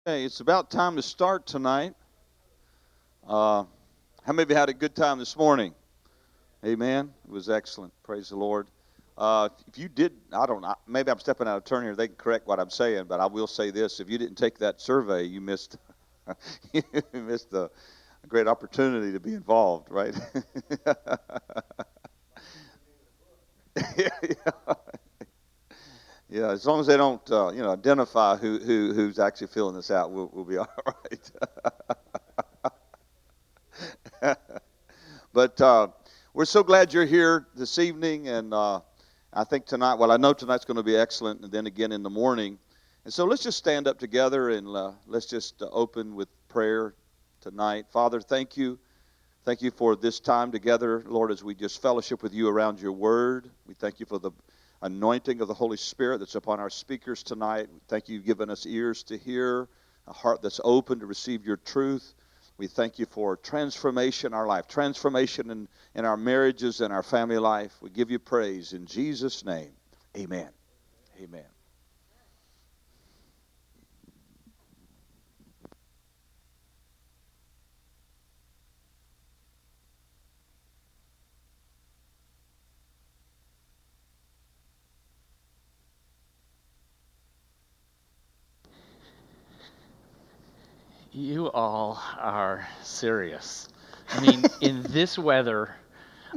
Hey, it's about time to start tonight. How many of you had a good time this morning? Amen. It was excellent. Praise the Lord. If you did, I don't know, maybe I'm stepping out of turn here. They can correct what I'm saying, but I will say this. If you didn't take that survey, you missed, you missed a great opportunity to be involved, right? Yeah, yeah. Yeah, as long as they don't, identify who's actually filling this out, we'll be all right. But we're so glad you're here this evening, and I think tonight, well, I know tonight's going to be excellent, and then again in the morning. And so let's just stand up together and let's just open with prayer tonight. Father, thank you. Thank you for this time together, Lord, as we just fellowship with you around your word. We thank you for the anointing of the Holy Spirit that's upon our speakers tonight. We thank you for giving us ears to hear, a heart that's open to receive your truth. We thank you for transformation in our life, transformation in our marriages and our family life. We give you praise in Jesus' name. Amen. Amen. You all are serious. I mean, in this weather,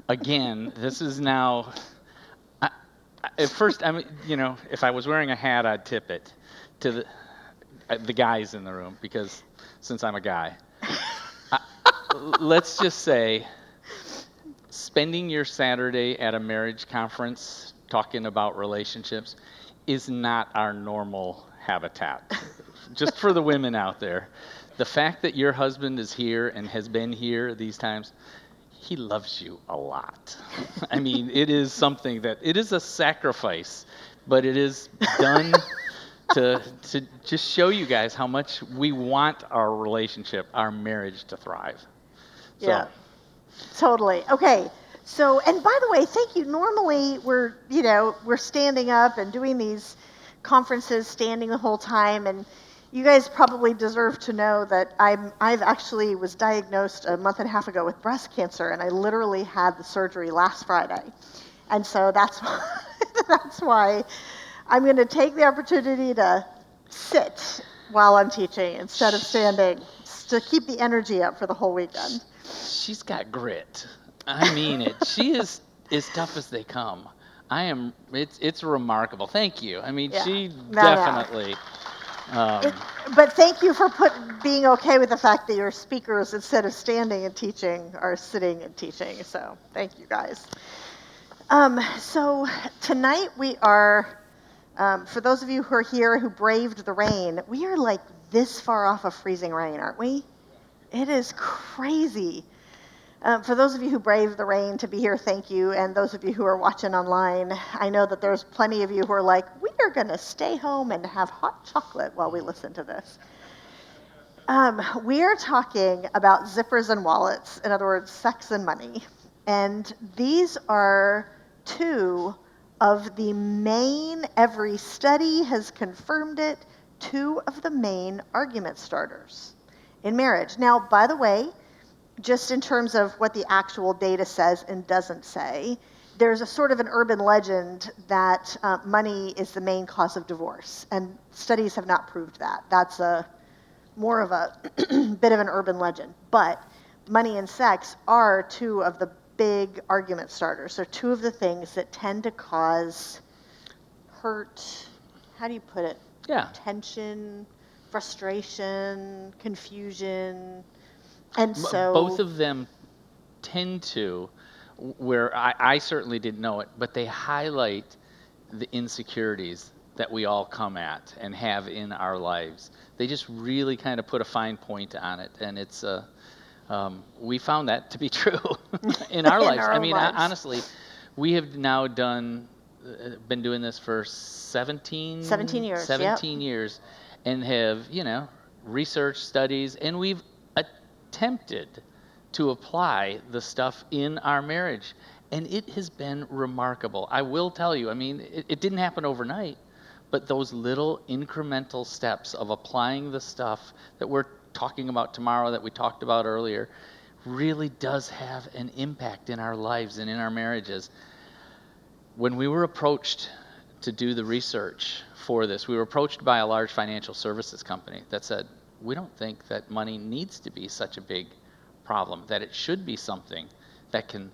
again, this is now. I, at first, I mean, if I was wearing a hat, I'd tip it to the guys in the room because since I'm a guy, I, let's just say spending your Saturday at a marriage conference talking about relationships is not our normal habitat. Just for the women out there, the fact that your husband is here and has been here these times, he loves you a lot. I mean, it is something that it is a sacrifice, but it is done to just show you guys how much we want our relationship, our marriage to thrive. So, Yeah, totally. Okay. So, and by the way, thank you. Normally we're standing up and doing these conferences standing the whole time, and you guys probably deserve to know that I've actually was diagnosed a month and a half ago with breast cancer, and I literally had the surgery last Friday. And so that's why, that's why I'm going to take the opportunity to sit while I'm teaching instead of standing to keep the energy up for the whole weekend. she's got grit. I mean it. She is as tough as they come. I am. It's remarkable. Thank you. I mean, Yeah. she No, no. definitely. It, Um, but thank you for being okay with the fact that your speakers, instead of standing and teaching, are sitting and teaching. So thank you guys. So tonight we are, for those of you who are here who braved the rain, we are like this far off of freezing rain, aren't we? It is crazy. For those of you who braved the rain to be here, thank you. And those of you who are watching online, I know that there's plenty of you who are like, we are going to stay home and have hot chocolate while we listen to this. We are talking about zippers and wallets, in other words, sex and money. And these are two of the main, every study has confirmed it, two of the main argument starters in marriage. Now, by the way, just in terms of what the actual data says and doesn't say, there's a sort of an urban legend that money is the main cause of divorce, and studies have not proved that. That's a more of a bit of an urban legend. But money and sex are two of the big argument starters. They're two of the things that tend to cause hurt. How do you put it? yeah. Tension, frustration, confusion. And Both so, of them tend to, where I certainly didn't know it, but they highlight the insecurities that we all come at and have in our lives. They just really kind of put a fine point on it, and it's we found that to be true in our in lives. our I own mean, lives. honestly, we have now been doing this for 17 years, yep. 17 years, and have research studies, and we've attempted to apply the stuff in our marriage, and it has been remarkable. I will tell you. I mean, it didn't happen overnight, but those little incremental steps of applying the stuff that we're talking about tomorrow, that we talked about earlier, really does have an impact in our lives and in our marriages. When we were approached to do the research for this, we were approached by a large financial services company that said, we don't think that money needs to be such a big problem, that it should be something that can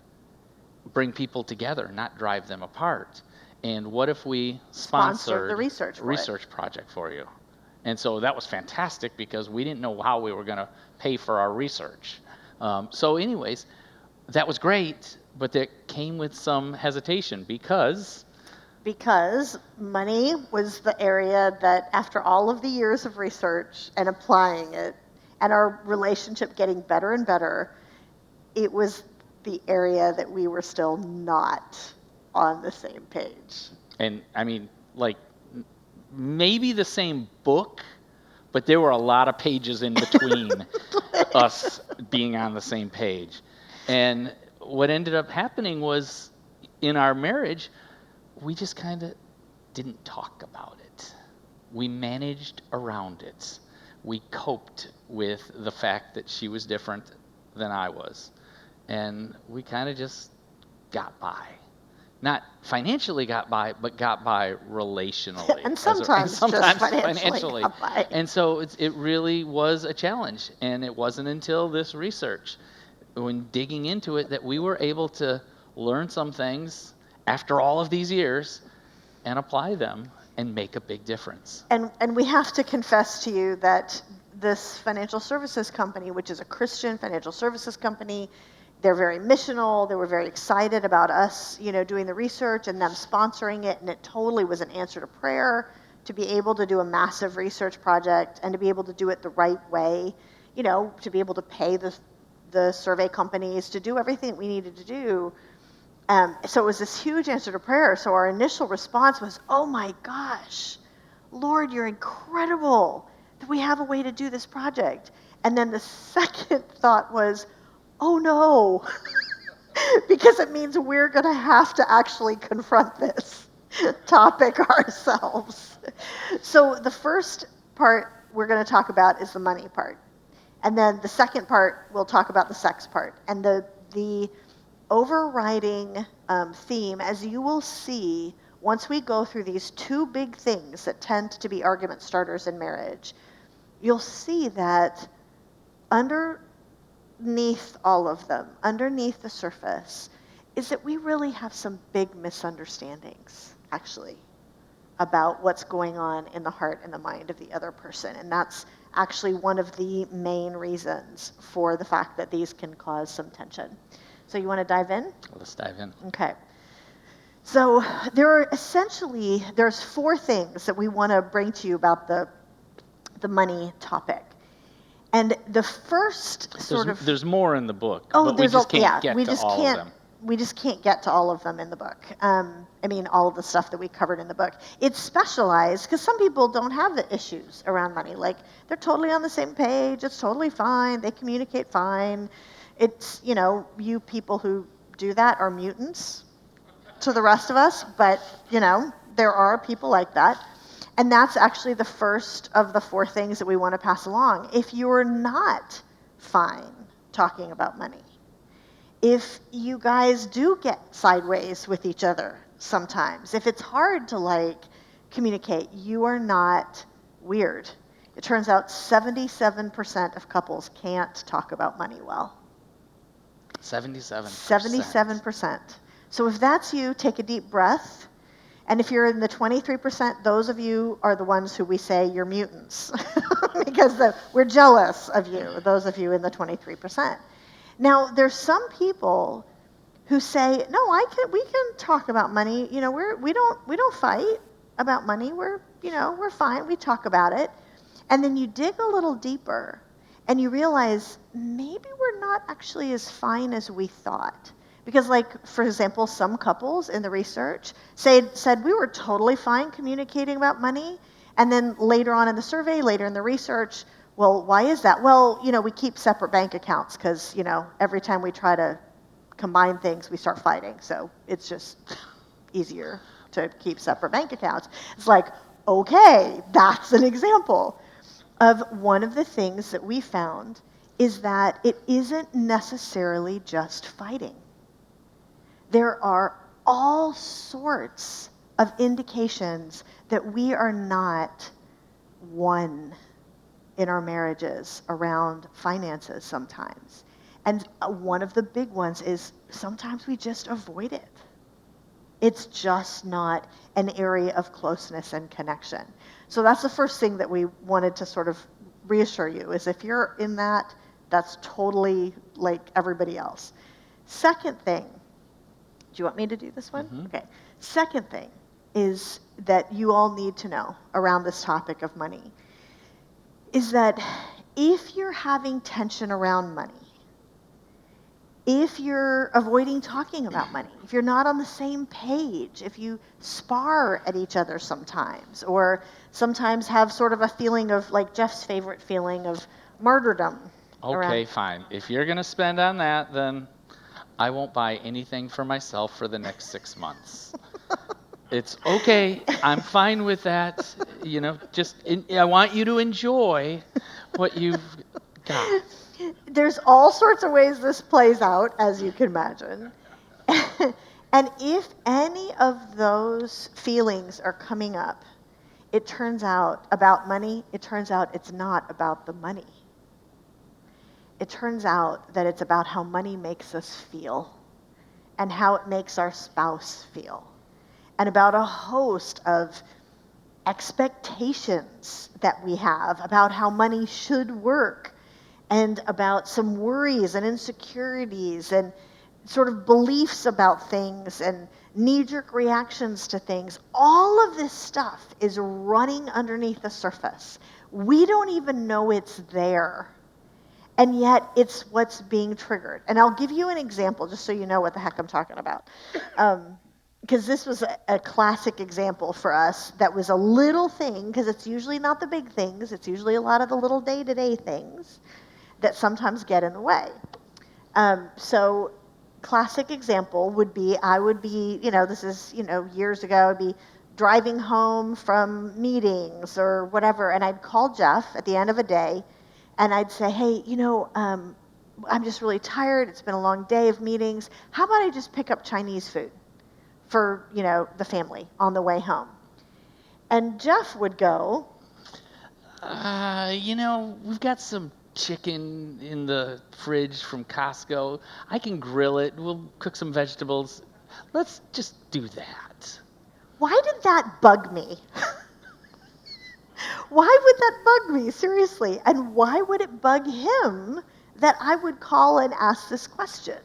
bring people together, not drive them apart. And what if we sponsored the research project for you? And so that was fantastic because we didn't know how we were going to pay for our research. So anyways, that was great, but that came with some hesitation because money was the area that, after all of the years of research and applying it, and our relationship getting better and better, it was the area that we were still not on the same page. And I mean, like, maybe the same book, but there were a lot of pages in between us being on the same page. And what ended up happening was, in our marriage, we just kind of didn't talk about it. We managed around it. We coped with the fact that she was different than I was. And we kind of just got by. Not financially got by, but got by relationally. and sometimes just financially. Got by. And so it really was a challenge. And it wasn't until this research, when digging into it, that we were able to learn some things after all of these years and apply them and make a big difference. And we have to confess to you that this financial services company, which is a Christian financial services company, they're very missional. They were very excited about us, doing the research and them sponsoring it. And it totally was an answer to prayer to be able to do a massive research project and to be able to do it the right way, to be able to pay the survey companies to do everything we needed to do. So it was this huge answer to prayer. So our initial response was, oh my gosh, Lord, you're incredible that we have a way to do this project. And then the second thought was, oh no, because it means we're going to have to actually confront this topic ourselves. So the first part we're going to talk about is the money part. And then the second part, we'll talk about the sex part. And the overriding theme, as you will see, once we go through these two big things that tend to be argument starters in marriage, you'll see that underneath all of them, underneath the surface, is that we really have some big misunderstandings, actually, about what's going on in the heart and the mind of the other person. And that's actually one of the main reasons for the fact that these can cause some tension. So you want to dive in? Let's dive in. Okay. So there's four things that we want to bring to you about the money topic. And the first there's more in the book, but we just can't get to all of them. We just can't get to all of them in the book. All of the stuff that we covered in the book. It's specialized because some people don't have the issues around money. Like, they're totally on the same page. It's totally fine. They communicate fine. It's, you people who do that are mutants to the rest of us. But, there are people like that. And that's actually the first of the four things that we want to pass along. If you're not fine talking about money, if you guys do get sideways with each other sometimes, if it's hard to communicate, you are not weird. It turns out 77% of couples can't talk about money well. 77%. 77%. So if that's you, take a deep breath. And if you're in the 23%, those of you are the ones who we say you're mutants because we're jealous of you, those of you in the 23%. Now, there's some people who say, no, we can talk about money. We don't fight about money. We're fine. We talk about it. And then you dig a little deeper and you realize maybe we're not actually as fine as we thought. Because, for example, some couples in the research said we were totally fine communicating about money. And then later on in the survey, later in the research, well, why is that? Well, we keep separate bank accounts because, every time we try to combine things, we start fighting. So it's just easier to keep separate bank accounts. It's like, Okay, that's an example of one of the things that we found is that it isn't necessarily just fighting. There are all sorts of indications that we are not one in our marriages around finances sometimes. And one of the big ones is sometimes we just avoid it. It's just not an area of closeness and connection. So that's the first thing that we wanted to sort of reassure you is if you're in that, that's totally like everybody else. Second thing, do you want me to do this one? Mm-hmm. Okay. Second thing is that you all need to know around this topic of money is that if you're having tension around money, if you're avoiding talking about money, if you're not on the same page, if you spar at each other sometimes, or sometimes have sort of a feeling of, like Jeff's favorite feeling of martyrdom. Okay, fine. If you're going to spend on that, then I won't buy anything for myself for the next 6 months. It's okay. I'm fine with that. I want you to enjoy what you've got. There's all sorts of ways this plays out, as you can imagine. And if any of those feelings are coming up, it turns out about money, it turns out it's not about the money. It turns out that it's about how money makes us feel and how it makes our spouse feel, and about a host of expectations that we have about how money should work, and about some worries and insecurities and sort of beliefs about things and knee-jerk reactions to things. All of this stuff is running underneath the surface. We don't even know it's there. And yet it's what's being triggered. And I'll give you an example just so you know what the heck I'm talking about. Because this was a classic example for us that was a little thing, because it's usually not the big things, it's usually a lot of the little day-to-day things that sometimes get in the way. So classic example would be, I would be, this is, years ago, I'd be driving home from meetings or whatever, and I'd call Jeff at the end of a day, and I'd say, hey, I'm just really tired. It's been a long day of meetings. How about I just pick up Chinese food for, the family on the way home? And Jeff would go, We've got some chicken in the fridge from Costco. I can grill it. We'll cook some vegetables. Let's just do that. Why did that bug me? Why would that bug me, seriously? And why would it bug him that I would call and ask this question?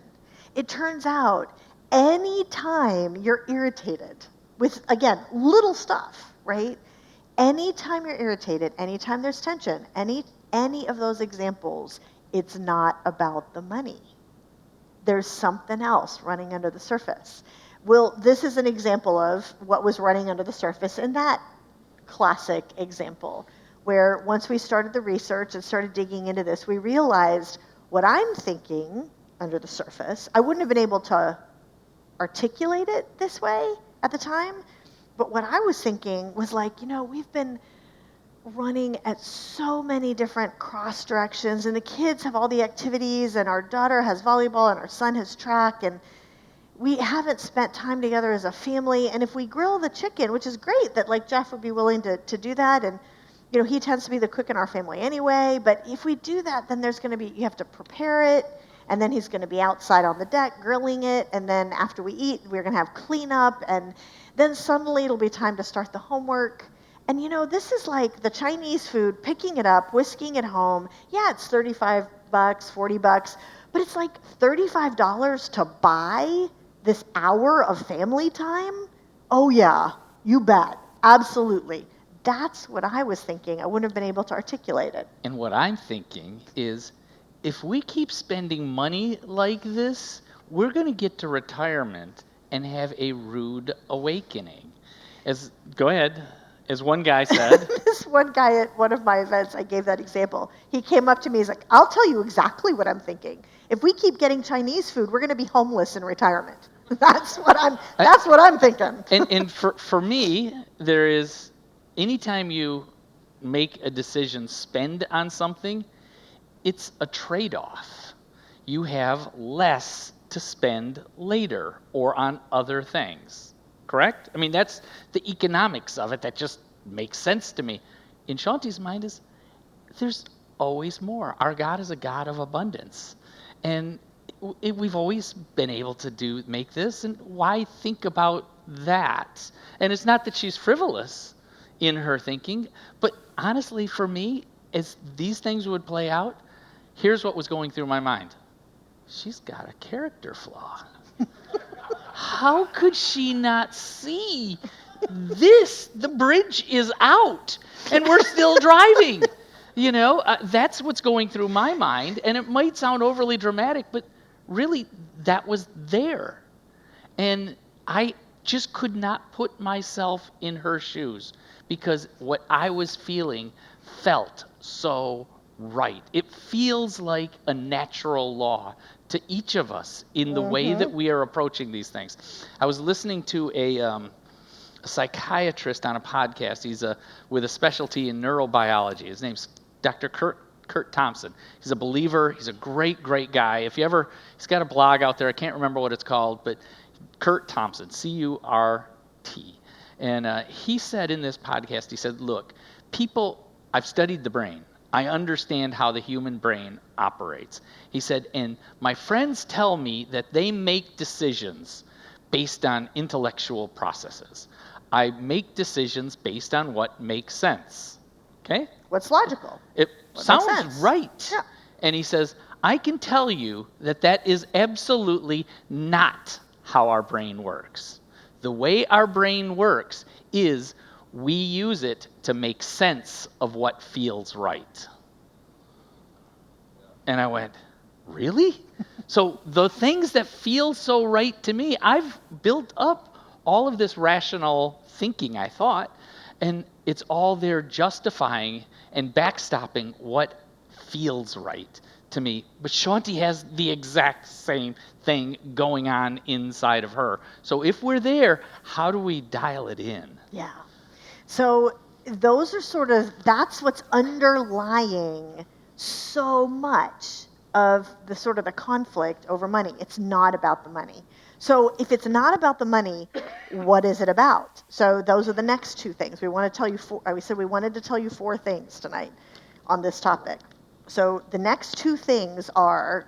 It turns out anytime you're irritated with, again, little stuff, right? Anytime you're irritated, anytime there's tension, any of those examples, it's not about the money. There's something else running under the surface. Well, this is an example of what was running under the surface in that classic example, where once we started the research and started digging into this, we realized what I'm thinking under the surface, I wouldn't have been able to articulate it this way at the time, but what I was thinking was like, we've been running at so many different cross directions, and the kids have all the activities, and our daughter has volleyball, and our son has track, and we haven't spent time together as a family. And if we grill the chicken, which is great that like Jeff would be willing to do that, and he tends to be the cook in our family anyway, but if we do that, then there's going to be, you have to prepare it, and then he's going to be outside on the deck grilling it, and then after we eat, we're going to have cleanup, and then suddenly it'll be time to start the homework. And this is like the Chinese food, picking it up, whisking it home. Yeah, it's $35, $40, but it's like $35 to buy this hour of family time? Oh yeah, you bet, absolutely. That's what I was thinking. I wouldn't have been able to articulate it. And what I'm thinking is, if we keep spending money like this, we're going to get to retirement and have a rude awakening. Go ahead. As one guy said. This one guy at one of my events, I gave that example. He came up to me, he's like, I'll tell you exactly what I'm thinking. If we keep getting Chinese food, we're going to be homeless in retirement. That's what I'm thinking. And for me, there is anytime you make a decision, spend on something, it's a trade-off. You have less to spend later or on other things, correct? I mean, that's the economics of it that just makes sense to me. In Shaunti's mind is there's always more. Our God is a God of abundance. And we've always been able to make this, and why think about that? And it's not that she's frivolous in her thinking, but honestly, for me, as these things would play out, here's what was going through my mind. She's got a character flaw. How could she not see this? The bridge is out, and we're still driving. That's what's going through my mind, and it might sound overly dramatic, but really, that was there. And I just could not put myself in her shoes because what I was feeling felt so right. It feels like a natural law to each of us in the way that we are approaching these things. I was listening to a psychiatrist on a podcast. He's with a specialty in neurobiology. His name's Dr. Kurt Thompson. He's a believer. He's a great, great guy. He's got a blog out there. I can't remember what it's called, but Kurt Thompson, C-U-R-T. And he said in this podcast, he said, look, I've studied the brain. I understand how the human brain operates. He said, and my friends tell me that they make decisions based on intellectual processes. I make decisions based on what makes sense. Okay? What's logical? It What sounds makes sense. right. Yeah. And he says, I can tell you that is absolutely not how our brain works. The way our brain works is we use it to make sense of what feels right. And I went, really? So the things that feel so right to me, I've built up all of this rational thinking, I thought, and it's all there justifying and backstopping what feels right to me. But Shaunti has the exact same thing going on inside of her. So if we're there, how do we dial it in? Yeah. So those are that's what's underlying so much of the conflict over money. It's not about the money. So if it's not about the money, what is it about? So those are the next two things. We want to tell you we said we wanted to tell you 4 things tonight on this topic. So the next 2 things are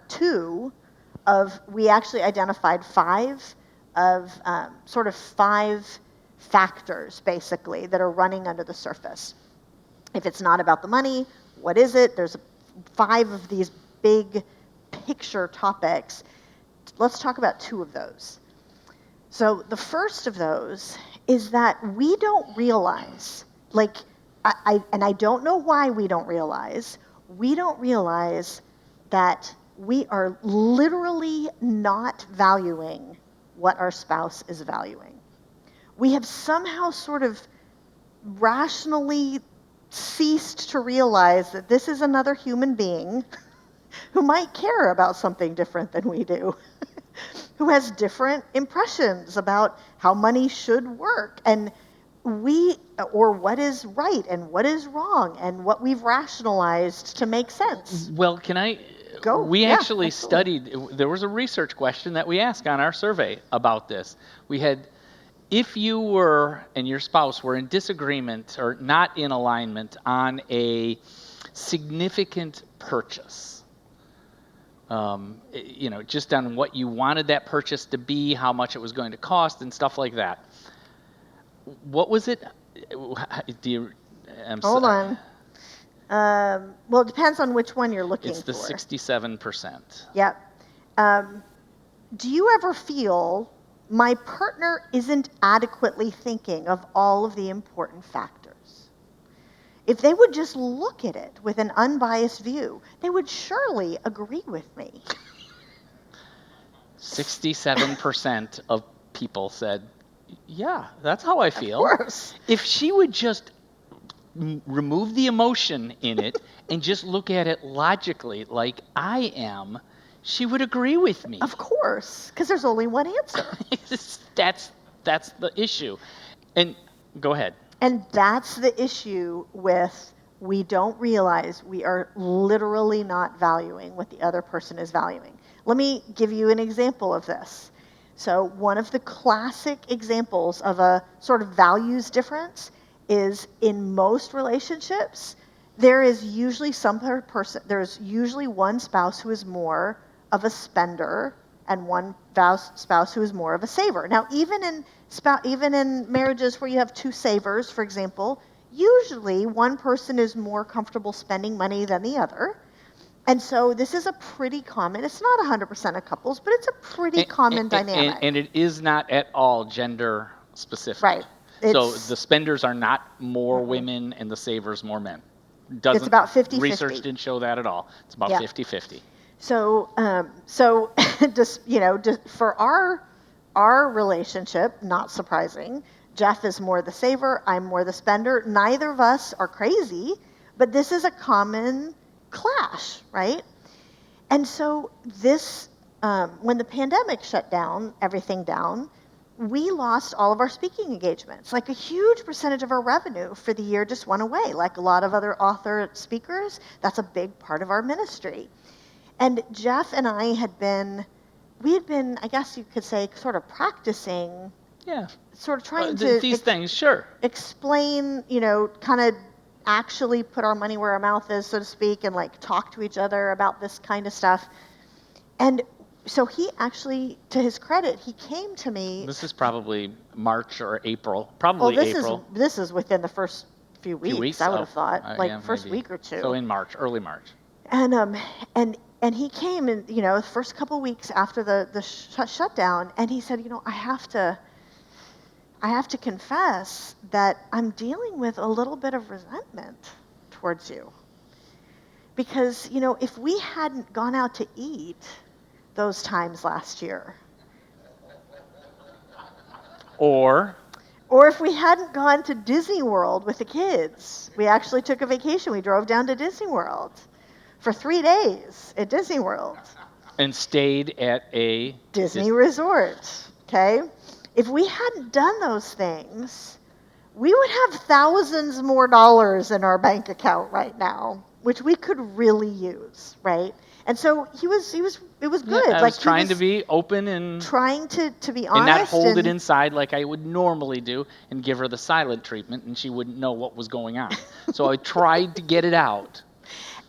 we actually identified 5 of 5 factors basically that are running under the surface. If it's not about the money, what is it? There's 5 of these big picture topics. Let's talk about 2 of those. So the first of those is that we don't realize, I don't know why we don't realize that we are literally not valuing what our spouse is valuing. We have somehow rationally ceased to realize that this is another human being who might care about something different than we do, who has different impressions about how money should work, and or what is right and what is wrong, and what we've rationalized to make sense. Well, can I? Go. We Yeah, actually absolutely. studied, there was a research question that we asked on our survey about this. We had, if you were and your spouse were in disagreement or not in alignment on a significant purchase, just on what you wanted that purchase to be, how much it was going to cost, and stuff like that. What was it? Hold on. Well, it depends on which one you're looking for. It's the 67%. Yep. Do you ever feel my partner isn't adequately thinking of all of the important factors? If they would just look at it with an unbiased view, they would surely agree with me. 67% of people said, yeah, that's how I feel. Of course. If she would just remove the emotion in it and just look at it logically like I am, she would agree with me. Of course, because there's only one answer. That's the issue. And go ahead. And that's the issue with, we don't realize we are literally not valuing what the other person is valuing. Let me give you an example of this. So one of the classic examples of a sort of values difference is in most relationships, there is usually there's usually one spouse who is more of a spender and one spouse who is more of a saver. Now, even in marriages where you have two savers, for example, usually one person is more comfortable spending money than the other. And so this is a pretty common, it's not 100% of couples, but it's a pretty common dynamic. And it is not at all gender specific. Right. So the spenders are not more women and the savers more men. It's about 50-50. Research didn't show that at all. It's about 50-50. So, just for our relationship, not surprising, Jeff is more the saver, I'm more the spender. Neither of us are crazy, but this is a common clash, right? And so this, when the pandemic shut everything down, we lost all of our speaking engagements. Like a huge percentage of our revenue for the year just went away. Like a lot of other author speakers, that's a big part of our ministry. And Jeff and I we had been, I guess you could say, sort of practicing. Yeah. Sort of trying to these things, sure. Explain, kind of actually put our money where our mouth is, so to speak, and like talk to each other about this kind of stuff. And so he actually, to his credit, he came to me. This is probably March or April, probably April. This is within the first few weeks. I would have thought, first maybe. Week or two. So in March, early March. And he came, and the first couple weeks after the shutdown, and he said, I have to confess that I'm dealing with a little bit of resentment towards you. Because, if we hadn't gone out to eat those times last year, or if we hadn't gone to Disney World with the kids, we actually took a vacation. We drove down to Disney World for 3 days at Disney World. And stayed at a Disney resort, okay? If we hadn't done those things, we would have thousands more dollars in our bank account right now, which we could really use, right? And so it was good. I was trying to be open and trying to be honest and not hold it inside like I would normally do and give her the silent treatment, and she wouldn't know what was going on. So I tried to get it out.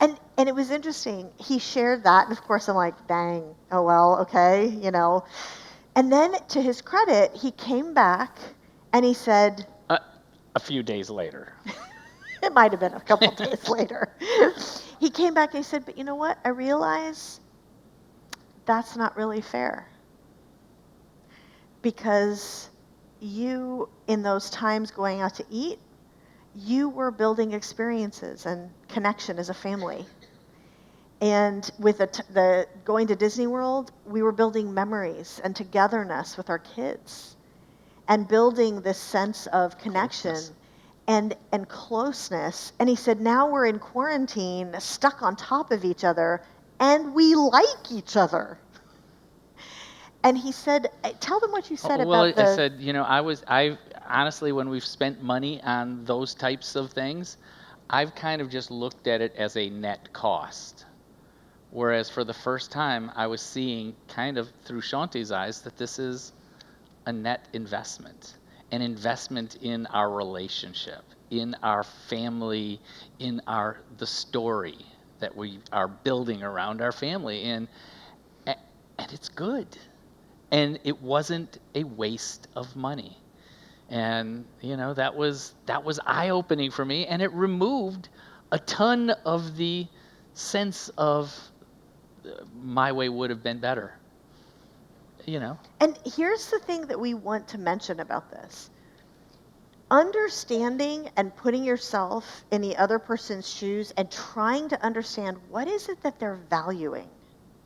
And it was interesting. He shared that, and of course I'm like, dang, oh well, okay, And then, to his credit, he came back and he said, a few days later. It might have been a couple days later. He came back and he said, but you know what? I realize that's not really fair. Because you, in those times going out to eat, you were building experiences and connection as a family. And with the going to Disney World, we were building memories and togetherness with our kids and building this sense of connection and closeness. And he said, now we're in quarantine, stuck on top of each other, and we like each other. And he said, tell them what you said about I said, I honestly, when we've spent money on those types of things, I've kind of just looked at it as a net cost. Whereas for the first time, I was seeing kind of through Shaunti's eyes that this is a net investment, an investment in our relationship, in our family, in the story that we are building around our family, and it's good. And it wasn't a waste of money. And, that was eye-opening for me, and it removed a ton of the sense of my way would have been better, And here's the thing that we want to mention about this. Understanding and putting yourself in the other person's shoes and trying to understand what is it that they're valuing.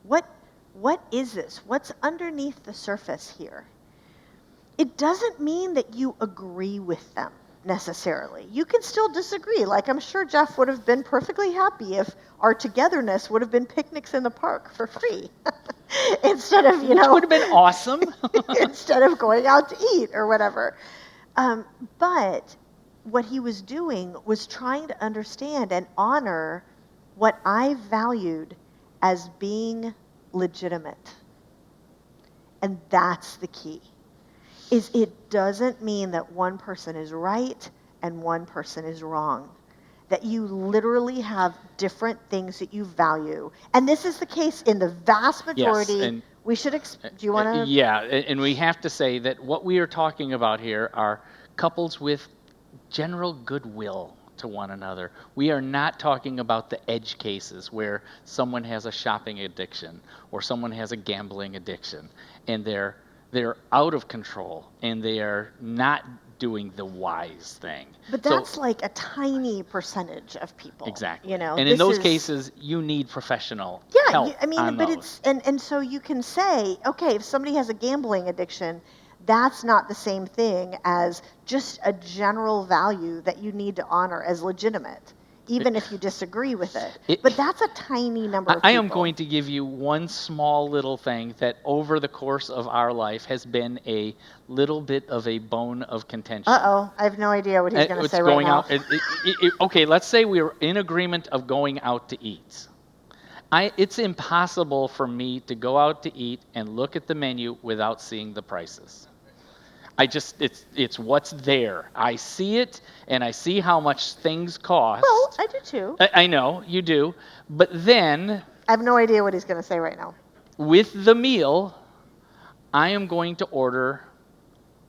What is this? What's underneath the surface here? It doesn't mean that you agree with them necessarily. You can still disagree. Like, I'm sure Jeff would have been perfectly happy if our togetherness would have been picnics in the park for free instead of, Which would have been awesome. instead of going out to eat or whatever. But what he was doing was trying to understand and honor what I valued as being legitimate. And that's the key. Is it doesn't mean that one person is right and one person is wrong. That you literally have different things that you value. And this is the case in the vast majority. Yes, and we should, do you want to? Yeah, and we have to say that what we are talking about here are couples with general goodwill to one another. We are not talking about the edge cases where someone has a shopping addiction or someone has a gambling addiction and they're out of control and they are not doing the wise thing. But that's like a tiny percentage of people. Exactly. You know, and in those cases, you need professional help. I mean, on but those. it's and so you can say, okay, if somebody has a gambling addiction, that's not the same thing as just a general value that you need to honor as legitimate, even if you disagree with it. But that's a tiny number of people. I am going to give you one small little thing that over the course of our life has been a little bit of a bone of contention. Uh-oh, I have no idea what he's going to say right now. Okay, let's say we were in agreement of going out to eat. It's impossible for me to go out to eat and look at the menu without seeing the prices. It's what's there. I see it, and I see how much things cost. Well, I do too. I know, you do. But then, I have no idea what he's going to say right now. with the meal, I am going to order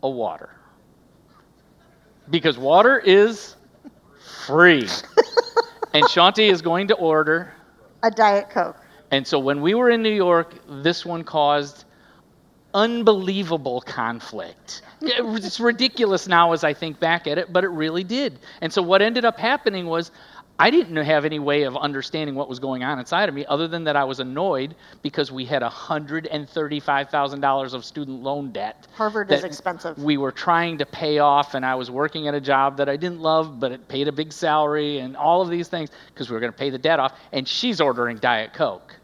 a water. Because water is free. And Shaunti is going to order a Diet Coke. And so when we were in New York, this one caused unbelievable conflict. It's ridiculous now as I think back at it, but it really did. And so what ended up happening was I didn't have any way of understanding what was going on inside of me other than that I was annoyed because we had $135,000 of student loan debt. Harvard is expensive. We were trying to pay off, and I was working at a job that I didn't love, but it paid a big salary and all of these things because we were going to pay the debt off, and she's ordering Diet Coke.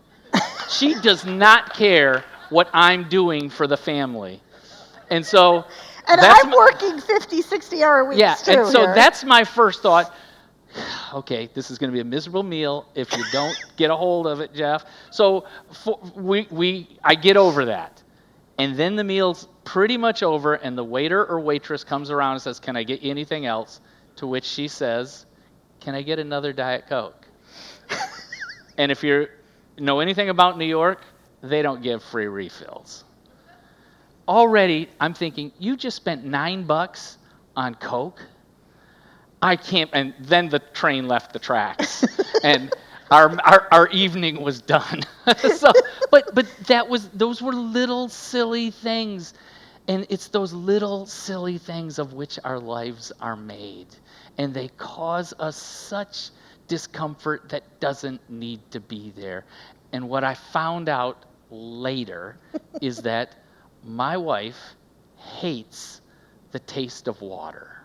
She does not care what I'm doing for the family. And so... And I'm working 50, 60-hour weeks, too. Yeah, and so here. that's my first thought. Okay, this is going to be a miserable meal if you don't get a hold of it, Jeff. So I get over that. And then the meal's pretty much over, and the waiter or waitress comes around and says, "Can I get you anything else?" To which she says, "Can I get another Diet Coke?" And if you know anything about New York, they don't give free refills. Already, I'm thinking, you just spent $9 on Coke? I can't, and then the train left the tracks, and our evening was done. But those were little silly things, and it's those little silly things of which our lives are made, and they cause us such discomfort that doesn't need to be there. And what I found out later is that my wife hates the taste of water.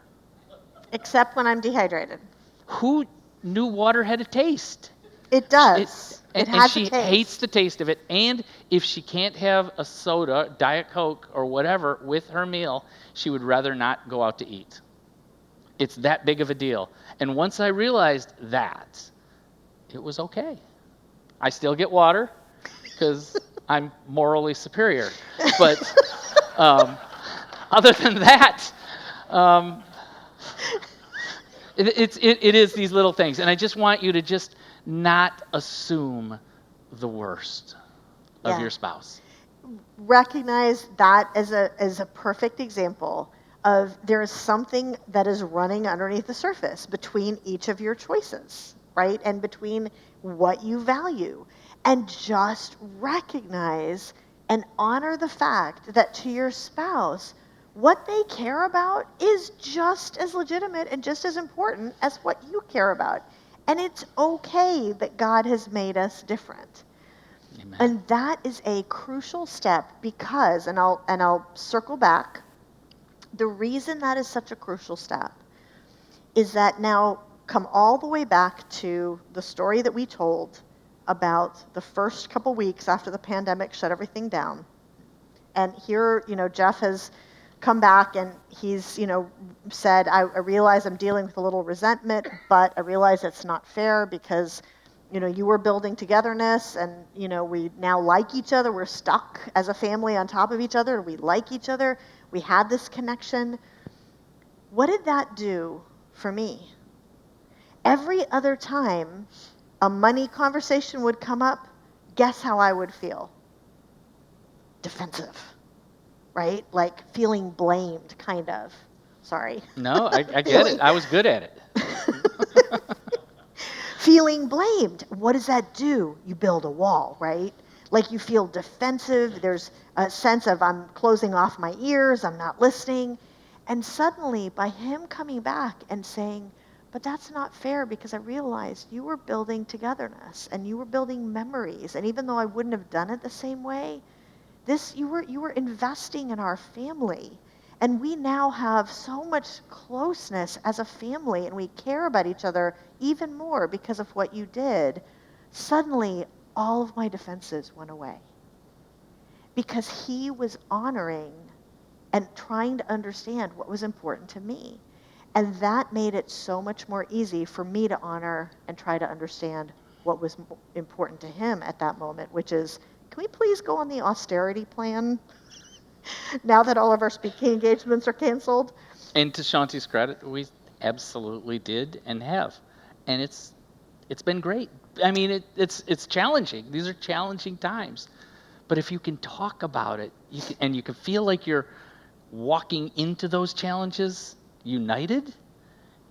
Except when I'm dehydrated. Who knew water had a taste? It does. It has a taste. And she hates the taste of it. And if she can't have a soda, Diet Coke, or whatever with her meal, she would rather not go out to eat. It's that big of a deal. And once I realized that, it was okay. I still get water because I'm morally superior. But other than that, it is these little things. And I just want you to just not assume the worst of your spouse. Recognize that as a perfect example of there is something that is running underneath the surface between each of your choices, right? And between what you value. And just recognize and honor the fact that to your spouse, what they care about is just as legitimate and just as important as what you care about. And it's okay that God has made us different. Amen. And that is a crucial step because, and I'll circle back, the reason that is such a crucial step is that now come all the way back to the story that we told about the first couple weeks after the pandemic shut everything down. And here, Jeff has come back and he's, said, I realize I'm dealing with a little resentment, but I realize it's not fair because, you were building togetherness and, we now like each other. We're stuck as a family on top of each other. We like each other. We had this connection. What did that do for me? Every other time a money conversation would come up, guess how I would feel? Defensive, right? Like feeling blamed, kind of. Sorry. No, I get it. I was good at it. Feeling blamed. What does that do? You build a wall, right? Like you feel defensive. There's a sense of I'm closing off my ears. I'm not listening. And suddenly, by him coming back and saying, but that's not fair because I realized you were building togetherness and you were building memories. And even though I wouldn't have done it the same way, you were investing in our family. And we now have so much closeness as a family, and we care about each other even more because of what you did. Suddenly, all of my defenses went away because he was honoring and trying to understand what was important to me. And that made it so much more easy for me to honor and try to understand what was important to him at that moment, which is, can we please go on the austerity plan now that all of our speaking engagements are canceled? And to Shaunti's credit, we absolutely did and have. And it's been great. I mean, it's challenging. These are challenging times. But if you can talk about it, you can feel like you're walking into those challenges united,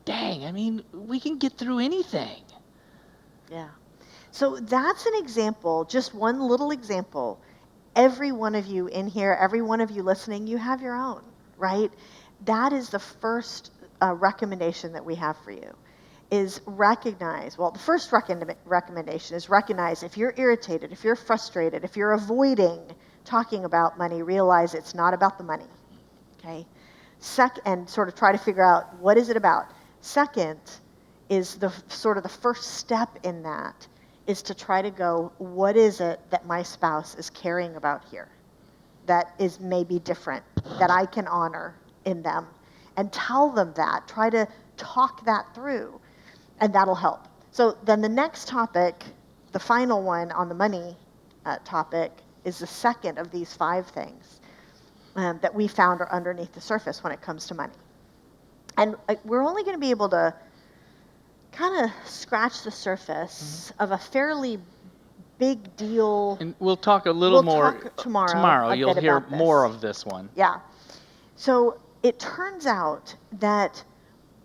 dang, I mean, we can get through anything. Yeah. So that's an example, just one little example. Every one of you in here, every one of you listening, you have your own, right? That is the first recommendation that we have for you, is recognize, well, the first recommendation is recognize if you're irritated, if you're frustrated, if you're avoiding talking about money, realize it's not about the money, okay? And sort of try to figure out what is it about. Second is the first step in that is to try to go, what is it that my spouse is caring about here that is maybe different, that I can honor in them? And tell them that. Try to talk that through, and that'll help. So then the next topic, the final one on the money topic, is the second of these 5 things that we found are underneath the surface when it comes to money. And we're only going to be able to kind of scratch the surface of a fairly big deal. And we'll talk a little more talk tomorrow. Tomorrow you'll hear more of this one. Yeah. So it turns out that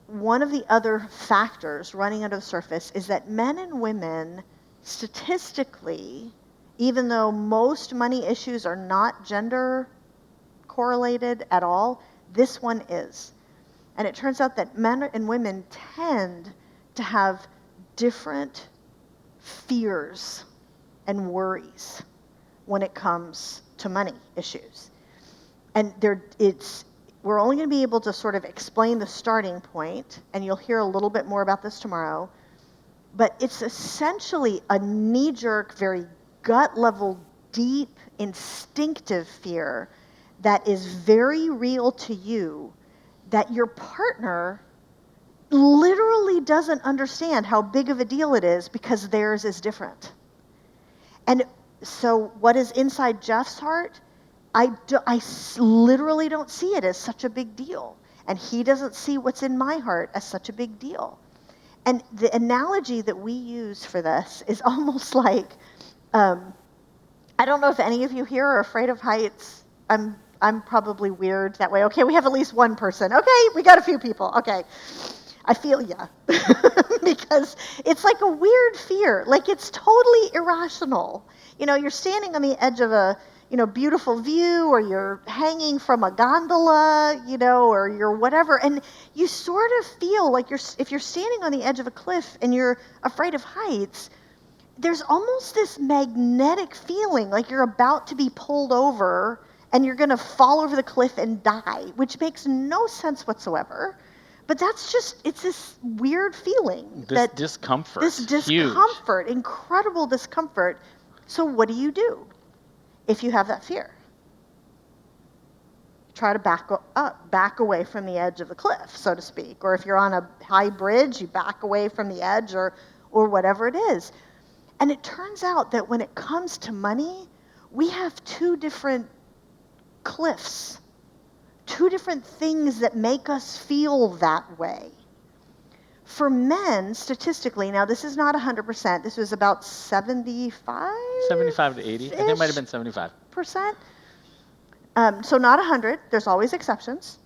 one of the other factors running under the surface is that men and women, statistically, even though most money issues are not gender correlated at all, this one is. And it turns out that men and women tend to have different fears and worries when it comes to money issues. And we're only going to be able to sort of explain the starting point, and you'll hear a little bit more about this tomorrow, but it's essentially a knee-jerk, very gut-level, deep, instinctive fear that is very real to you, that your partner literally doesn't understand how big of a deal it is because theirs is different. And so what is inside Jeff's heart, I literally don't see it as such a big deal. And he doesn't see what's in my heart as such a big deal. And the analogy that we use for this is almost like, I don't know if any of you here are afraid of heights. I'm probably weird that way. Okay, we have at least one person. Okay, we got a few people. Okay. I feel ya. Because it's like a weird fear. Like it's totally irrational. You're standing on the edge of a, beautiful view, or you're hanging from a gondola, or you're whatever. And you sort of feel like if you're standing on the edge of a cliff and you're afraid of heights, there's almost this magnetic feeling like you're about to be pulled over and you're going to fall over the cliff and die, which makes no sense whatsoever. But it's this weird feeling. This discomfort. Huge. Incredible discomfort. So what do you do if you have that fear? try to back away from the edge of the cliff, so to speak. Or if you're on a high bridge, you back away from the edge or whatever it is. And it turns out that when it comes to money, we have two different cliffs, two different things that make us feel that way. For men, statistically, now this is not 100%, this was about 75? 75 to 80. I think it might have been 75. Percent. So not 100, there's always exceptions,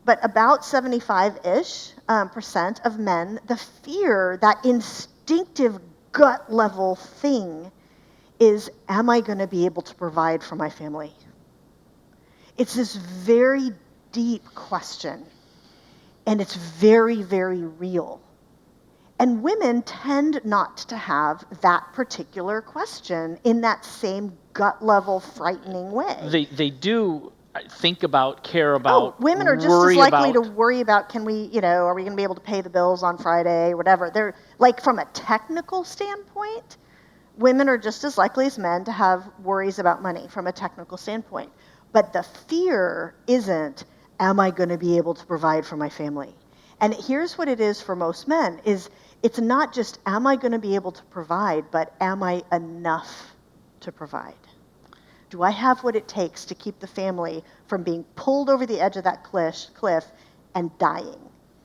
but about 75-ish percent of men, the fear, that instinctive gut level thing is, am I going to be able to provide for my family? It's this very deep question, and it's very, very real. And women tend not to have that particular question in that same gut level frightening way. They do think about, care about, women are just as likely to worry about, can we, are we going to be able to pay the bills on Friday, whatever. They're like, from a technical standpoint, women are just as likely as men to have worries about money from a technical standpoint. But the fear isn't, am I going to be able to provide for my family? And here's what it is for most men, is it's not just, am I going to be able to provide, but am I enough to provide? Do I have what it takes to keep the family from being pulled over the edge of that cliff and dying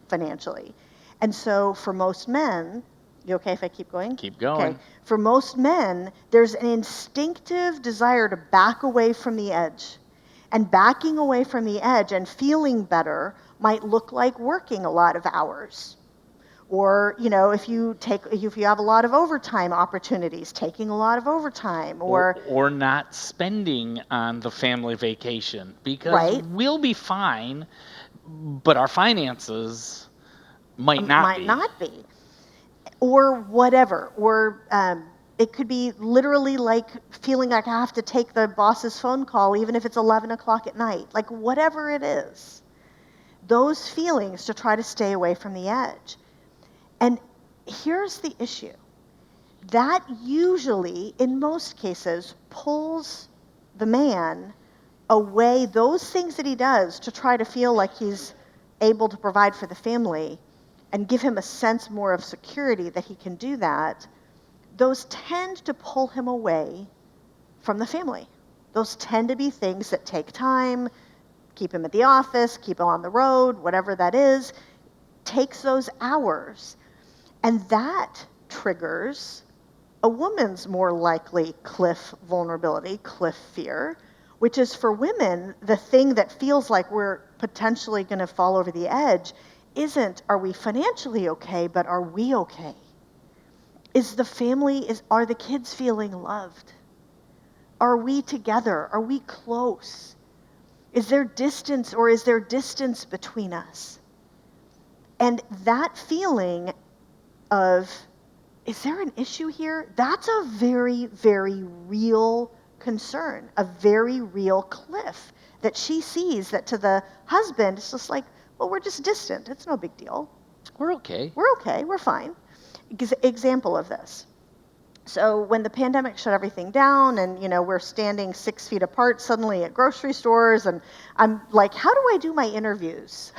financially? And so for most men, you okay if I keep going? Keep going. Okay. For most men, there's an instinctive desire to back away from the edge. And backing away from the edge and feeling better might look like working a lot of hours. Or, if you have a lot of overtime opportunities, taking a lot of overtime, or not spending on the family vacation, because right? We'll be fine, but our finances might not be. Or whatever. Or it could be literally like feeling like I have to take the boss's phone call even if it's 11 o'clock at night. Like whatever it is. Those feelings to try to stay away from the edge. And here's the issue. That usually, in most cases, pulls the man away, those things that he does to try to feel like he's able to provide for the family and give him a sense more of security that he can do that, those tend to pull him away from the family. Those tend to be things that take time, keep him at the office, keep him on the road, whatever that is, takes those hours. And that triggers a woman's more likely cliff vulnerability, cliff fear, which is for women, the thing that feels like we're potentially going to fall over the edge isn't, are we financially okay, but are we okay? Are the kids feeling loved? Are we together? Are we close? Is there distance between us? And that feeling of, is there an issue here? That's a very, very real concern, a very real cliff that she sees, that to the husband, it's just like, well, we're just distant. It's no big deal. We're okay. We're fine. Example of this. So when the pandemic shut everything down and, we're standing 6 feet apart suddenly at grocery stores, and I'm like, how do I do my interviews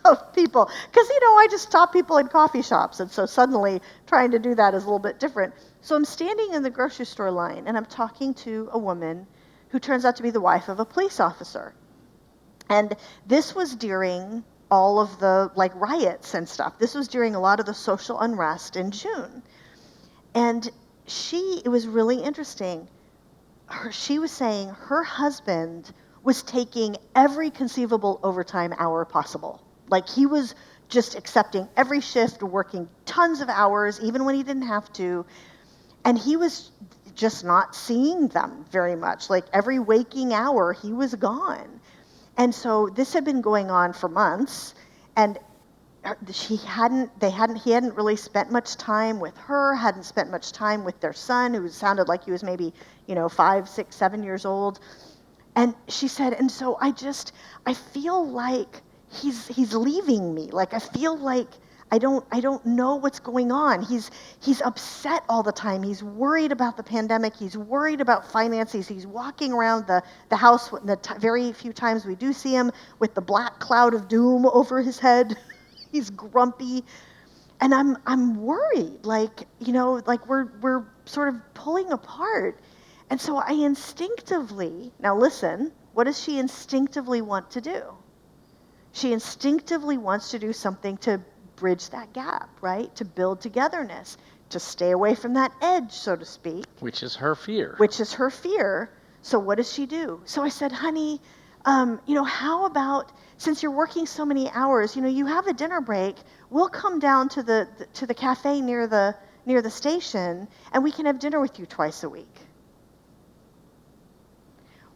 of people? Because, I just stop people in coffee shops, and so suddenly trying to do that is a little bit different. So I'm standing in the grocery store line, and I'm talking to a woman who turns out to be the wife of a police officer. And this was during all of the, riots and stuff. This was during a lot of the social unrest in June. And it was really interesting. She was saying her husband was taking every conceivable overtime hour possible. Like he was just accepting every shift, working tons of hours, even when he didn't have to. And he was just not seeing them very much. Like every waking hour, he was gone. And so this had been going on for months, and he hadn't really spent much time with her, hadn't spent much time with their son, who sounded like he was maybe, 5, 6, 7 years old. And she said, and so I feel like he's leaving me. Like I feel like I don't know what's going on. He's upset all the time. He's worried about the pandemic. He's worried about finances. He's walking around the house very few times we do see him with the black cloud of doom over his head. He's grumpy. And I'm worried, like we're sort of pulling apart. And so I instinctively, now listen, what does she instinctively want to do? She instinctively wants to do something to bridge that gap, right? To build togetherness, to stay away from that edge, so to speak. Which is her fear. Which is her fear. So what does she do? So I said, honey, how about, since you're working so many hours, you have a dinner break, we'll come down to the cafe near the station, and we can have dinner with you twice a week.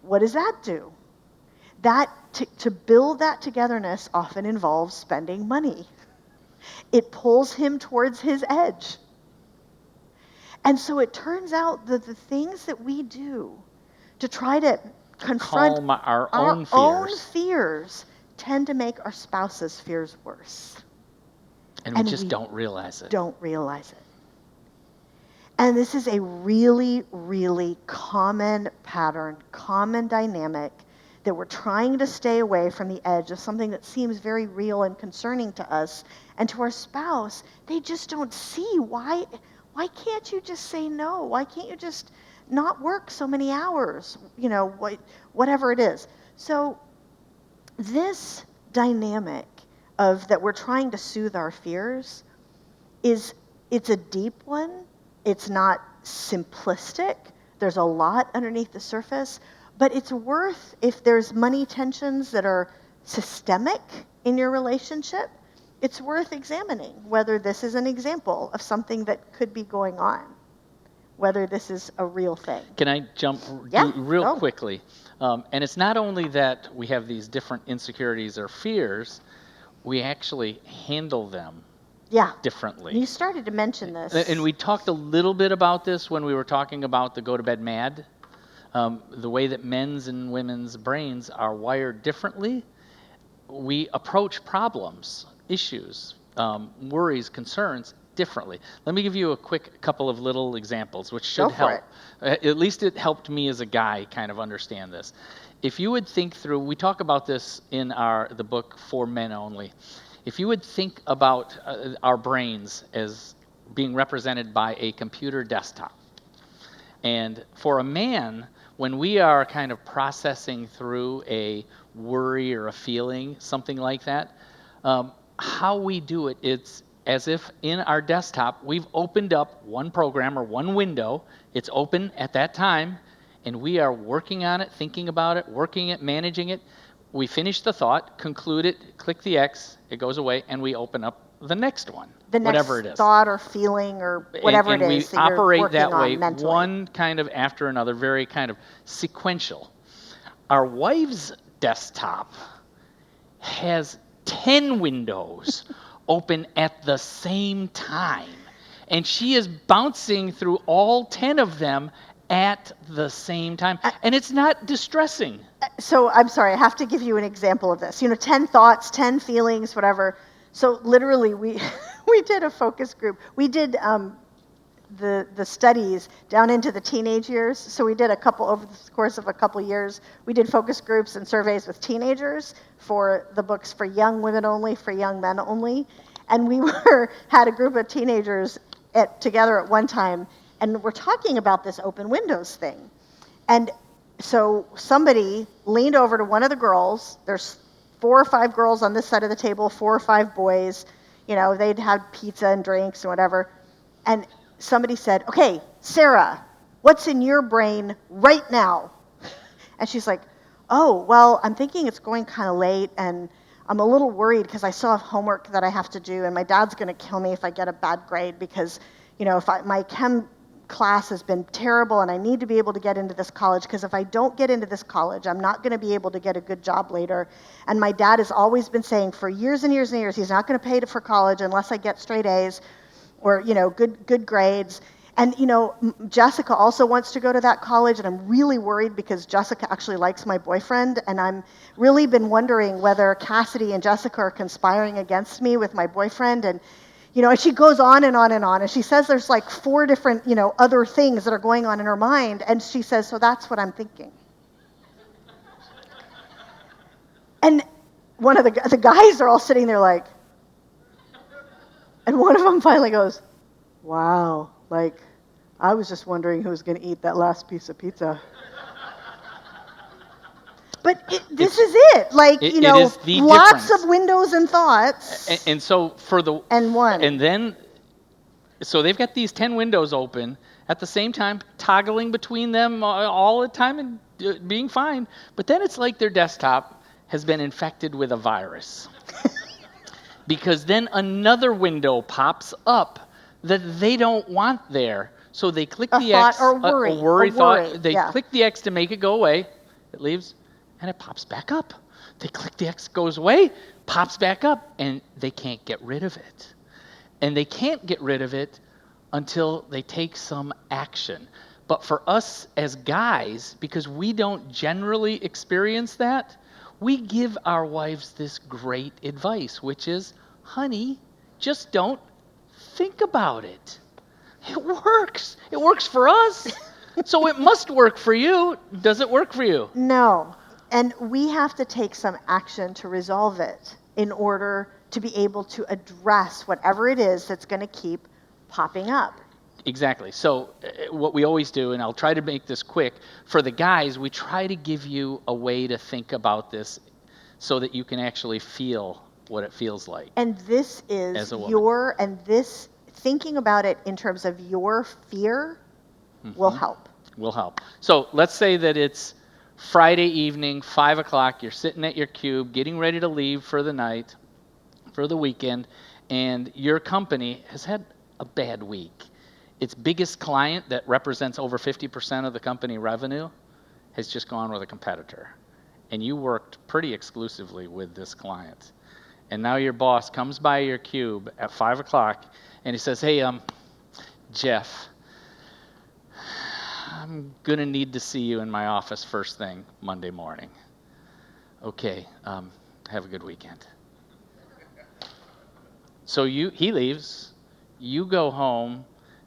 What does that do? That to build that togetherness often involves spending money. It pulls him towards his edge. And so it turns out that the things that we do to try to confront calm our own fears tend to make our spouse's fears worse. And we just don't realize it. Don't realize it. And this is a really, really common pattern, common dynamic that we're trying to stay away from the edge of something that seems very real and concerning to us and to our spouse. They just don't see why can't you just say no? Why can't you just not work so many hours? Whatever it is. So this dynamic of that we're trying to soothe our fears it's a deep one. It's not simplistic. There's a lot underneath the surface. But it's worth, if there's money tensions that are systemic in your relationship, it's worth examining whether this is an example of something that could be going on, whether this is a real thing. Can I jump real quickly? And it's not only that we have these different insecurities or fears, we actually handle them differently. You started to mention this. And we talked a little bit about this when we were talking about the go to bed mad. The way that men's and women's brains are wired differently, we approach problems, issues, worries, concerns differently. Let me give you a quick couple of little examples, which should help. At least it helped me as a guy kind of understand this. If you would think through, we talk about this in the book For Men Only. If you would think about our brains as being represented by a computer desktop, and for a man, when we are kind of processing through a worry or a feeling, something like that, how we do it, it's as if in our desktop, we've opened up one program or one window. It's open at that time, and we are working on it, thinking about it, working it, managing it. We finish the thought, conclude it, click the X, it goes away, and we open up the next one, whatever it is. Thought or feeling or whatever and it is we that operate you're working that way, on mentally. one kind of after another, very kind of sequential. Our wife's desktop has 10 windows open at the same time, and she is bouncing through all 10 of them at the same time, and it's not distressing. So I'm sorry, I have to give you an example of this. 10 thoughts, 10 feelings, whatever. So literally, we did a focus group. We did the studies down into the teenage years. So we did over the course of a couple years, we did focus groups and surveys with teenagers for the books For Young Women Only, For Young Men Only. And we had a group of teenagers together at one time, and we're talking about this open windows thing. And so somebody leaned over to one of the girls. There's 4 or 5 girls on this side of the table, 4 or 5 boys. They'd had pizza and drinks and whatever. And somebody said, "Okay, Sarah, what's in your brain right now?" And she's like, "Oh, well, I'm thinking it's going kind of late, and I'm a little worried because I still have homework that I have to do, and my dad's going to kill me if I get a bad grade because, if my chem class has been terrible and I need to be able to get into this college, because if I don't get into this college, I'm not going to be able to get a good job later. And my dad has always been saying for years and years and years, he's not going to pay for college unless I get straight A's or, good grades. And, Jessica also wants to go to that college, and I'm really worried because Jessica actually likes my boyfriend, and I'm really been wondering whether Cassidy and Jessica are conspiring against me with my boyfriend. And And she goes on and on and on, and she says there's like 4 different, other things that are going on in her mind, and she says, so that's what I'm thinking. And one of the guys are all sitting there like, and one of them finally goes, wow, like, I was just wondering who was going to eat that last piece of pizza. But this is it. Like, it is the lots difference. of windows and thoughts. And so And one. And then, so they've got these 10 windows open at the same time, toggling between them all the time and being fine. But then it's like their desktop has been infected with a virus. Because then another window pops up that they don't want there. So they click the X. Or worry. A worry thought. They yeah. click the X to make it go away. It leaves, and it pops back up. They click the X, goes away, pops back up, and they can't get rid of it. And they can't get rid of it until they take some action. But for us as guys, because we don't generally experience that, we give our wives this great advice, which is, honey, just don't think about it. It works. It works for us. So it must work for you. Does it work for you? No. And we have to take some action to resolve it in order to be able to address whatever it is that's going to keep popping up. Exactly. So what we always do, and I'll try to make this quick, for the guys, we try to give you a way to think about this so that you can actually feel what it feels like. And this is as a woman. this thinking about it in terms of your fear will help. Will help. So let's say that it's Friday evening, 5 o'clock, you're sitting at your cube, getting ready to leave for the night, for the weekend, and your company has had a bad week. Its biggest client that represents over 50% of the company revenue has just gone with a competitor. And you worked pretty exclusively with this client. And now your boss comes by your cube at 5 o'clock and he says, hey, Jeff, I'm going to need to see you in my office first thing Monday morning. Okay, have a good weekend. So he leaves, you go home,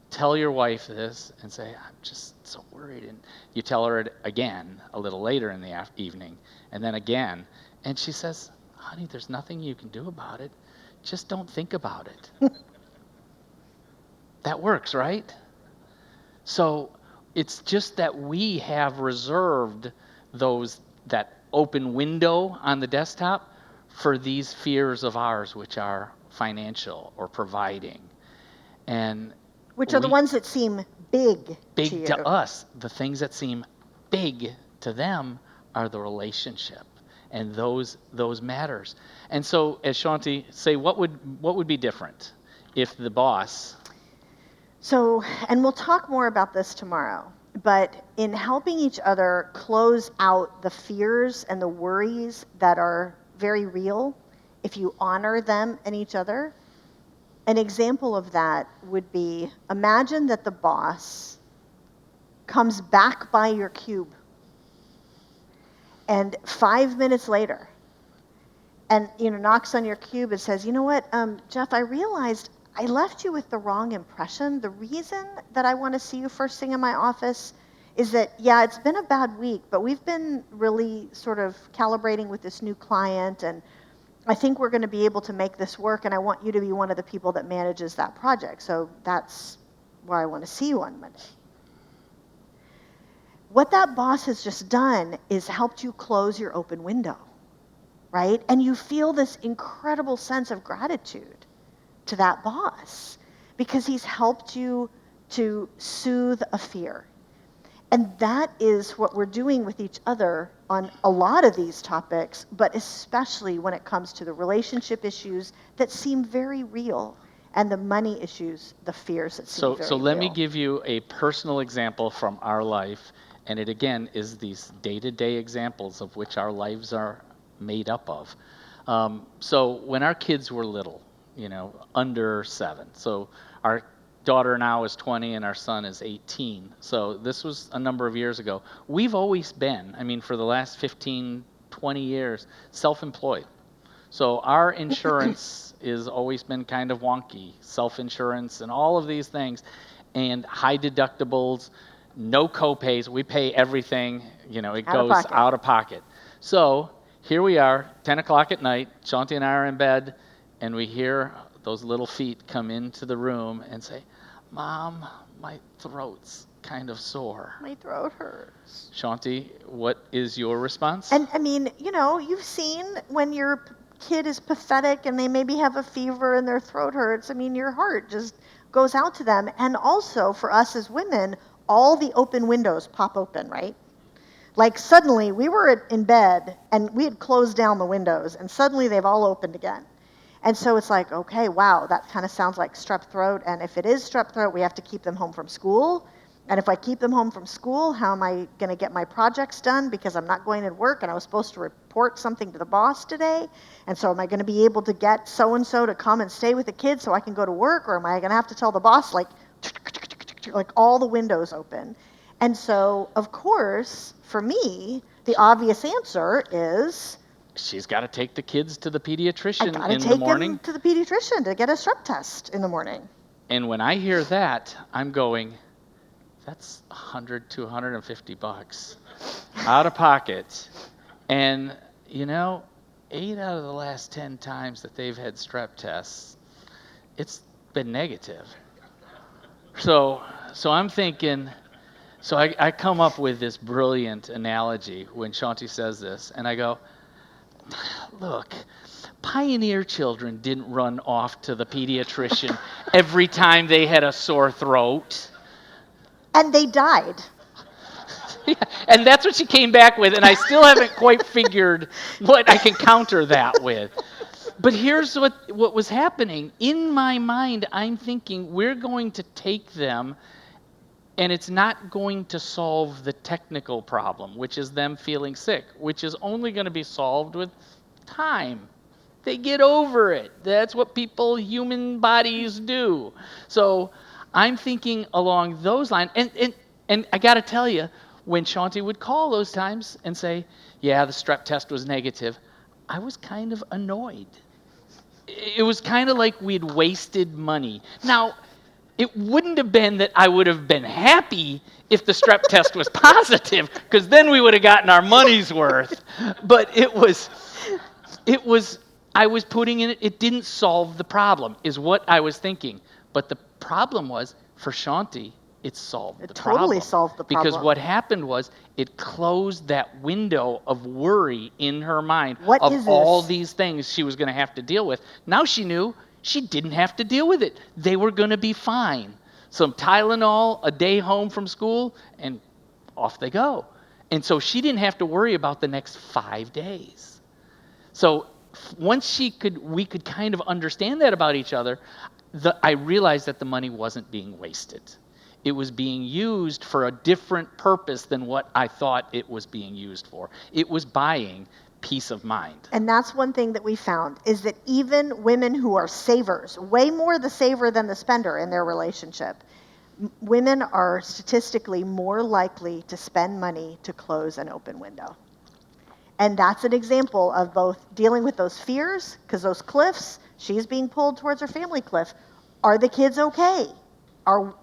tell your wife this, and say, I'm just so worried. And you tell her it again a little later in the evening, and then again. And she says, honey, there's nothing you can do about it. Just don't think about it. That works, right? So it's just that we have reserved that open window on the desktop for these fears of ours, which are financial or providing. And which are the ones that seem big to us. The things that seem big to them are the relationship, and those matters. And so, as Shaunti say, what would be different if the boss? So, and we'll talk more about this tomorrow, but in helping each other close out the fears and the worries that are very real, if you honor them and each other, an example of that would be, imagine that the boss comes back by your cube and 5 minutes later and knocks on your cube and says, you know what, Jeff, I realized I left you with the wrong impression. The reason that I want to see you first thing in my office is that, yeah, it's been a bad week, but we've been really sort of calibrating with this new client, and I think we're going to be able to make this work, and I want you to be one of the people that manages that project. So that's where I want to see you on Monday. What that boss has just done is helped you close your open window, right? And you feel this incredible sense of gratitude to that boss because he's helped you to soothe a fear. And that is what we're doing with each other on a lot of these topics, but especially when it comes to the relationship issues that seem very real and the money issues, the fears that seem very real. So let me give you a personal example from our life, and it again is these day-to-day examples of which our lives are made up of. So when our kids were little, under 7, so our daughter now is 20 and our son is 18. So this was a number of years ago. We've always been, for the last 15, 20 years, self-employed. So our insurance has always been kind of wonky, self-insurance and all of these things, and high deductibles, no co-pays. We pay everything, it Out of goes pocket. out of pocket. So here we are, 10 o'clock at night, Shaunti and I are in bed, and we hear those little feet come into the room and say, Mom, my throat's kind of sore. My throat hurts. Shaunti, what is your response? And I mean, you've seen when your kid is pathetic and they maybe have a fever and their throat hurts. I mean, your heart just goes out to them. And also for us as women, all the open windows pop open, right? Like suddenly we were in bed and we had closed down the windows and suddenly they've all opened again. And so it's like, okay, wow, that kind of sounds like strep throat. And if it is strep throat, we have to keep them home from school. And if I keep them home from school, how am I going to get my projects done? Because I'm not going to work and I was supposed to report something to the boss today. And so am I going to be able to get so-and-so to come and stay with the kids so I can go to work? Or am I going to have to tell the boss, like all the windows open? And so, of course, for me, the obvious answer is... She's got to take the kids to the pediatrician I in gotta the morning. take them to the pediatrician to get a strep test in the morning. And when I hear that, I'm going, that's $100 to $150 out of pocket. And, 8 out of the last 10 times that they've had strep tests, it's been negative. So I'm thinking, I come up with this brilliant analogy when Shaunti says this, and I go, look, pioneer children didn't run off to the pediatrician every time they had a sore throat. And they died. Yeah, and that's what she came back with, and I still haven't quite figured what I can counter that with. But here's what was happening. In my mind, I'm thinking we're going to take them, and it's not going to solve the technical problem, which is them feeling sick, which is only going to be solved with time. They get over it. That's what human bodies do. So I'm thinking along those lines. And I got to tell you, when Shaunti would call those times and say, yeah, the strep test was negative, I was kind of annoyed. It was kind of like we'd wasted money. Now, it wouldn't have been that I would have been happy if the strep test was positive, because then we would have gotten our money's worth. But I was putting in it didn't solve the problem, is what I was thinking. But the problem was, for Shaunti, it solved the problem. It totally solved the problem. Because what happened was, it closed that window of worry in her mind What of is this? all these things she was going to have to deal with. Now she knew she didn't have to deal with it. They were going to be fine. Some Tylenol, a day home from school, and off they go. And so she didn't have to worry about the next 5 days. So once we could kind of understand that about each other, I realized that the money wasn't being wasted. It was being used for a different purpose than what I thought it was being used for. It was buying peace of mind. And that's one thing that we found, is that even women who are savers, way more the saver than the spender in their relationship, women are statistically more likely to spend money to close an open window. And that's an example of both dealing with those fears, because those cliffs, she's being pulled towards her family cliff. Are the kids okay?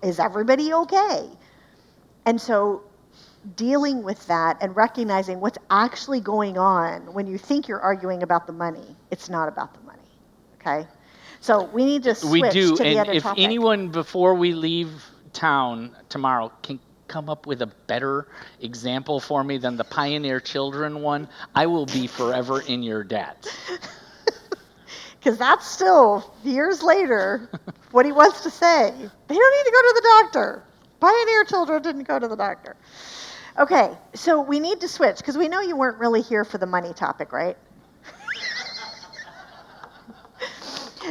Is everybody okay? And so dealing with that and recognizing what's actually going on when you think you're arguing about the money, it's not about the money, okay? So we need to switch to the other and if topic. anyone before we leave town tomorrow can come up with a better example for me than the Pioneer Children one, I will be forever in your debt. Because that's still, years later, what he wants to say. They don't need to go to the doctor. Pioneer Children didn't go to the doctor. Okay, so we need to switch, because we know you weren't really here for the money topic, right?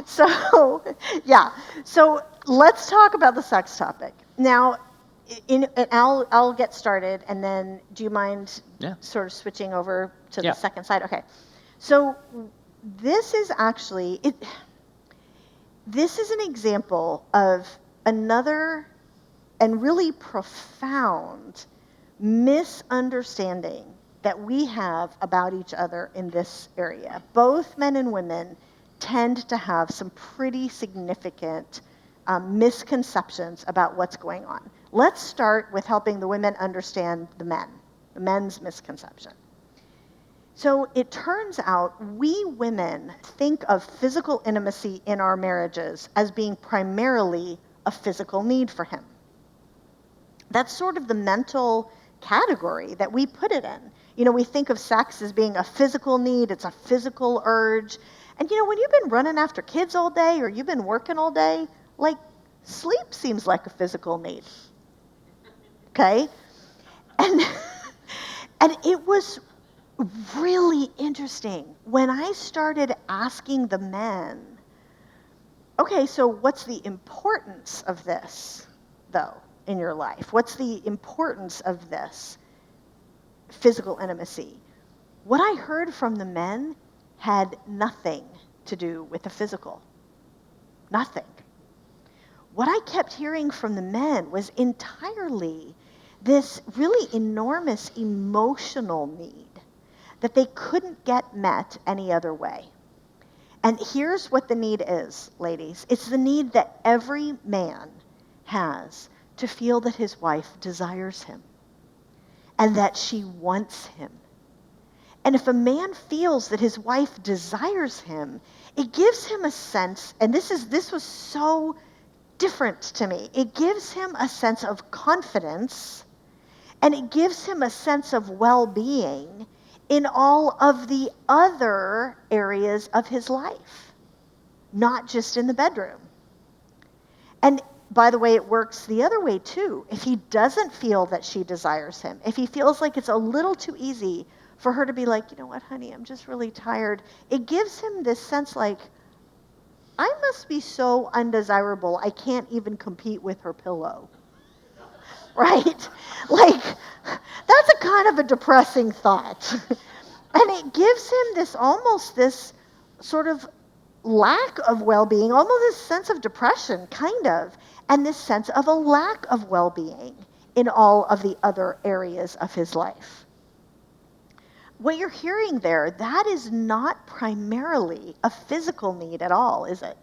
So, yeah. So let's talk about the sex topic. Now, I'll get started, and then do you mind sort of switching over to the second side? Okay. So this is actually, this is an example of another and really profound misunderstanding that we have about each other in this area. Both men and women tend to have some pretty significant misconceptions about what's going on. Let's start with helping the women understand the men's misconception. So it turns out we women think of physical intimacy in our marriages as being primarily a physical need for him. That's sort of the mental category that we put it in. You know, we think of sex as being a physical need, it's a physical urge. And you know, when you've been running after kids all day or you've been working all day, like sleep seems like a physical need. Okay? And and it was really interesting when I started asking the men, okay, so what's the importance of this, though, in your life? What's the importance of this physical intimacy? What I heard from the men had nothing to do with the physical. Nothing. What I kept hearing from the men was entirely this really enormous emotional need that they couldn't get met any other way. And here's what the need is, ladies. It's the need that every man has to feel that his wife desires him and that she wants him. And if a man feels that his wife desires him, it gives him a sense, and this was so different to me, it gives him a sense of confidence, and it gives him a sense of well-being in all of the other areas of his life, not just in the bedroom. And by the way, it works the other way too. If he doesn't feel that she desires him, if he feels like it's a little too easy for her to be like, you know what, honey, I'm just really tired, it gives him this sense like, I must be so undesirable, I can't even compete with her pillow. Right? Like, that's a kind of a depressing thought. And it gives him this sort of lack of well-being, almost this sense of depression, kind of, and this sense of a lack of well-being in all of the other areas of his life. What you're hearing there, that is not primarily a physical need at all, is it?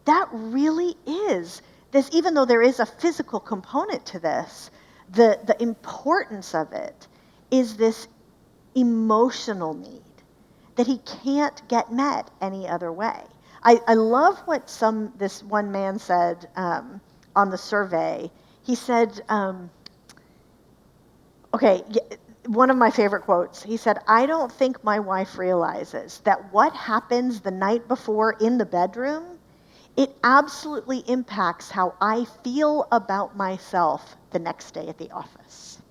That really is this, even though there is a physical component to this, the importance of it is this emotional need that he can't get met any other way. I love what this one man said on the survey. He said, one of my favorite quotes, he said, I don't think my wife realizes that what happens the night before in the bedroom, it absolutely impacts how I feel about myself the next day at the office.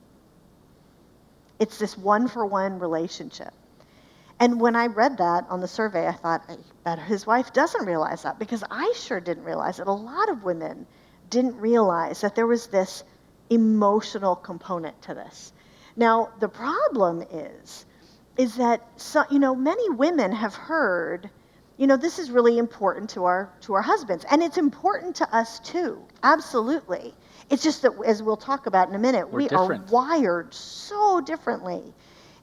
It's this one-for-one relationship. And when I read that on the survey, I thought, I bet his wife doesn't realize that, because I sure didn't realize it. A lot of women didn't realize that there was this emotional component to this. Now, the problem is that many women have heard, this is really important to our husbands, and it's important to us too, absolutely. It's just that, as we'll talk about in a minute, we are wired so differently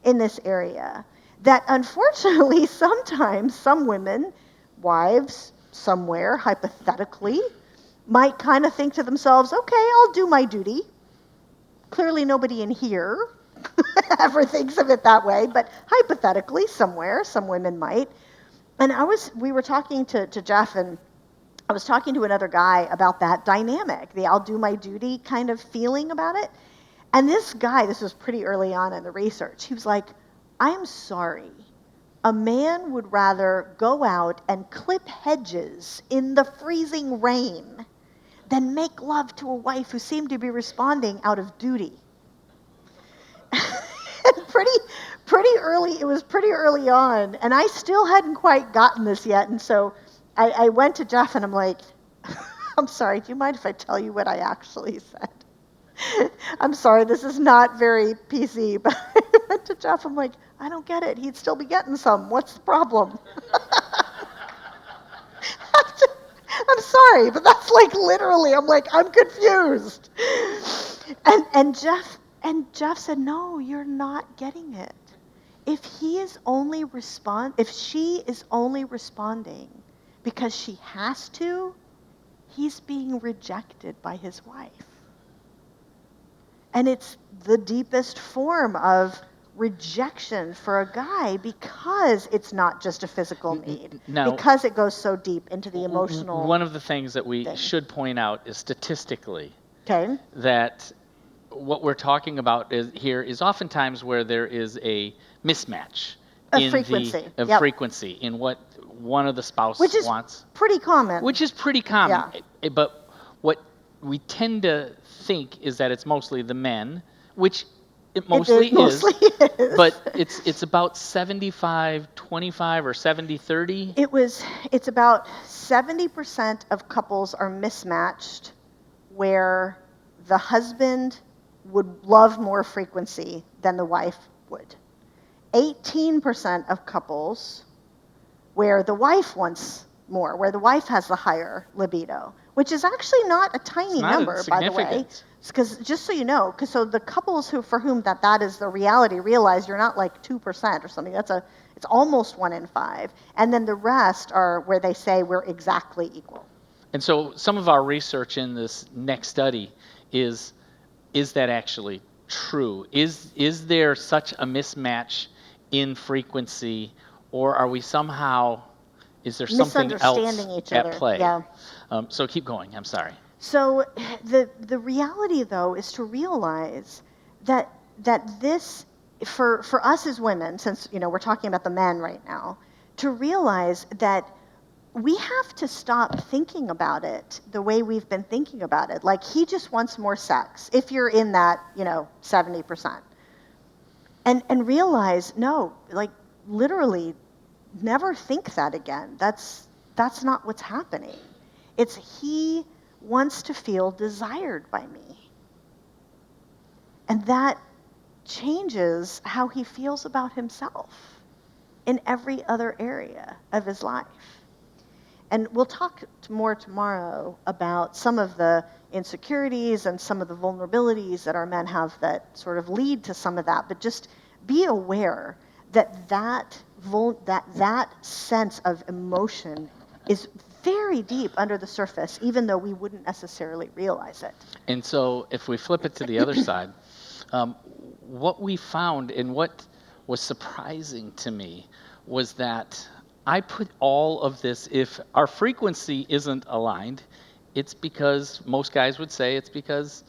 in this area that unfortunately sometimes some women, wives somewhere, hypothetically, might kind of think to themselves, okay, I'll do my duty. Clearly nobody in here ever thinks of it that way, but hypothetically somewhere, some women might. And we were talking to Jeff, and I was talking to another guy about that dynamic, the I'll do my duty kind of feeling about it. And this guy, this was pretty early on in the research, he was like, I'm sorry, a man would rather go out and clip hedges in the freezing rain than make love to a wife who seemed to be responding out of duty. And it was pretty early on, and I still hadn't quite gotten this yet, and so I went to Jeff and I'm like, I'm sorry, do you mind if I tell you what I actually said? I'm sorry, this is not very PC, but I went to Jeff, I'm like, I don't get it. He'd still be getting some. What's the problem? I'm sorry, but that's like literally, I'm like, I'm confused. And Jeff And Jeff said, no, you're not getting it. If she is only responding because she has to, he's being rejected by his wife. And it's the deepest form of rejection for a guy because it's not just a physical need. Now, because it goes so deep into the emotional one of the things that we thing. should point out is statistically Okay. that what we're talking about here is oftentimes where there is a mismatch Of frequency. frequency in what one of the spouses Which is wants. pretty common. Which is pretty common. Yeah. But what we tend to think is that it's mostly the men, which it mostly is. Mostly is. But it's about 75-25 or 70-30. It's about 70% of couples are mismatched where the husband would love more frequency than the wife would. 18% of couples where the wife wants more, where the wife has the higher libido, which is actually not a tiny number, by the way. Because just so you know, so the couples for whom that is the reality realize you're not like 2% or something. It's almost 1 in 5, and then the rest are where they say we're exactly equal. And so some of our research in this next study is that actually true? Is there such a mismatch in frequency, or are we somehow, is there something else at play? Yeah. So keep going. I'm sorry. So the reality, though, is to realize that this, for us as women, since we're talking about the men right now, to realize that we have to stop thinking about it the way we've been thinking about it. Like, he just wants more sex, if you're in that 70%. And realize, no, like, literally never think that again. That's not what's happening. It's he wants to feel desired by me. And that changes how he feels about himself in every other area of his life. And we'll talk more tomorrow about some of the insecurities and some of the vulnerabilities that our men have that sort of lead to some of that. But just be aware that sense of emotion is very deep under the surface, even though we wouldn't necessarily realize it. And so if we flip it to the other side, what we found and what was surprising to me was that I put all of this, if our frequency isn't aligned, it's because, most guys would say it's because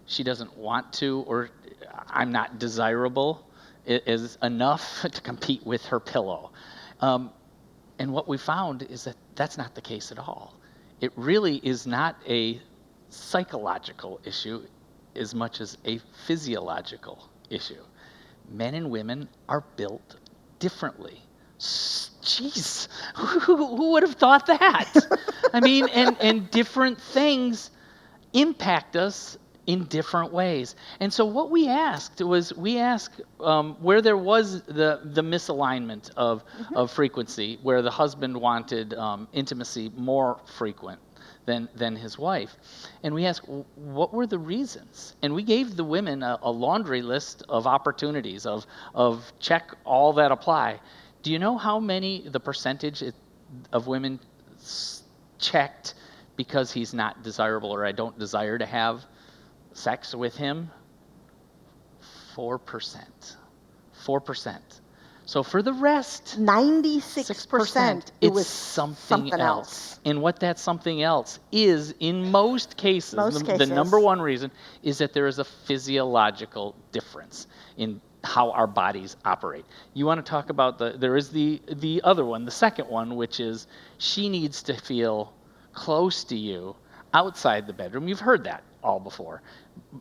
she doesn't want to, or I'm not desirable is enough to compete with her pillow. And what we found is that that's not the case at all. It really is not a psychological issue as much as a physiological issue. Men and women are built differently. Jeez, who would have thought that? I mean, and different things impact us in different ways. And so what we asked was, where there was the misalignment of frequency, where the husband wanted intimacy more frequent than his wife. And we asked, what were the reasons? And we gave the women a laundry list of opportunities of check all that apply. Do you know how many, the percentage of women checked because he's not desirable, or I don't desire to have sex with him? 4%. 4%. So for the rest, 96%, it was something else. And what that something else is, in most cases, the number one reason is that there is a physiological difference in how our bodies operate. You want to talk about there is the other one, the second one, which is she needs to feel close to you outside the bedroom. You've heard that all before,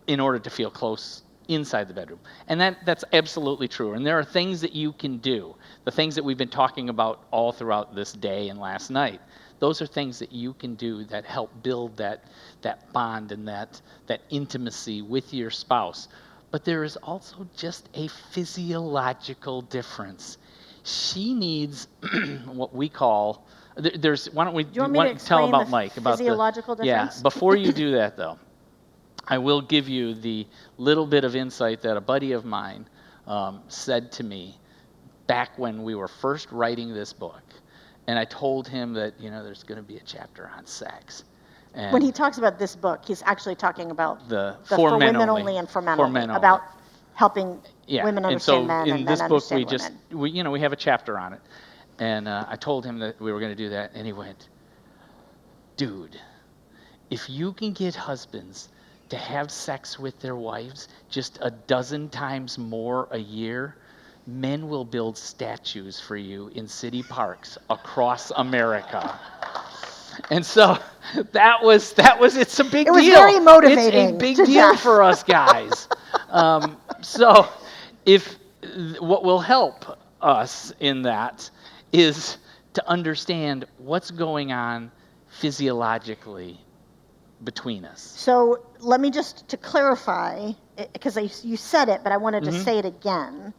in order to feel close inside the bedroom. And that's absolutely true. And there are things that you can do, the things that we've been talking about all throughout this day and last night. Those are things that you can do that help build that bond and that intimacy with your spouse. But there is also just a physiological difference. She needs what we call, why don't we tell about Mike about physiological difference? Yeah, before you do that though, I will give you the little bit of insight that a buddy of mine said to me back when we were first writing this book. And I told him that, there's going to be a chapter on sex. And When he talks about this book, he's actually talking about the for women only and for men only, about helping women understand men and men understand women. We have a chapter on it. And I told him that we were going to do that, and he went, dude, if you can get husbands to have sex with their wives just a dozen times more a year, men will build statues for you in city parks across America. And so it's a big deal. It was very motivating. It's a big deal for us guys. So what will help us in that is to understand what's going on physiologically between us. So let me just, to clarify, because you said it, but I wanted to say it again.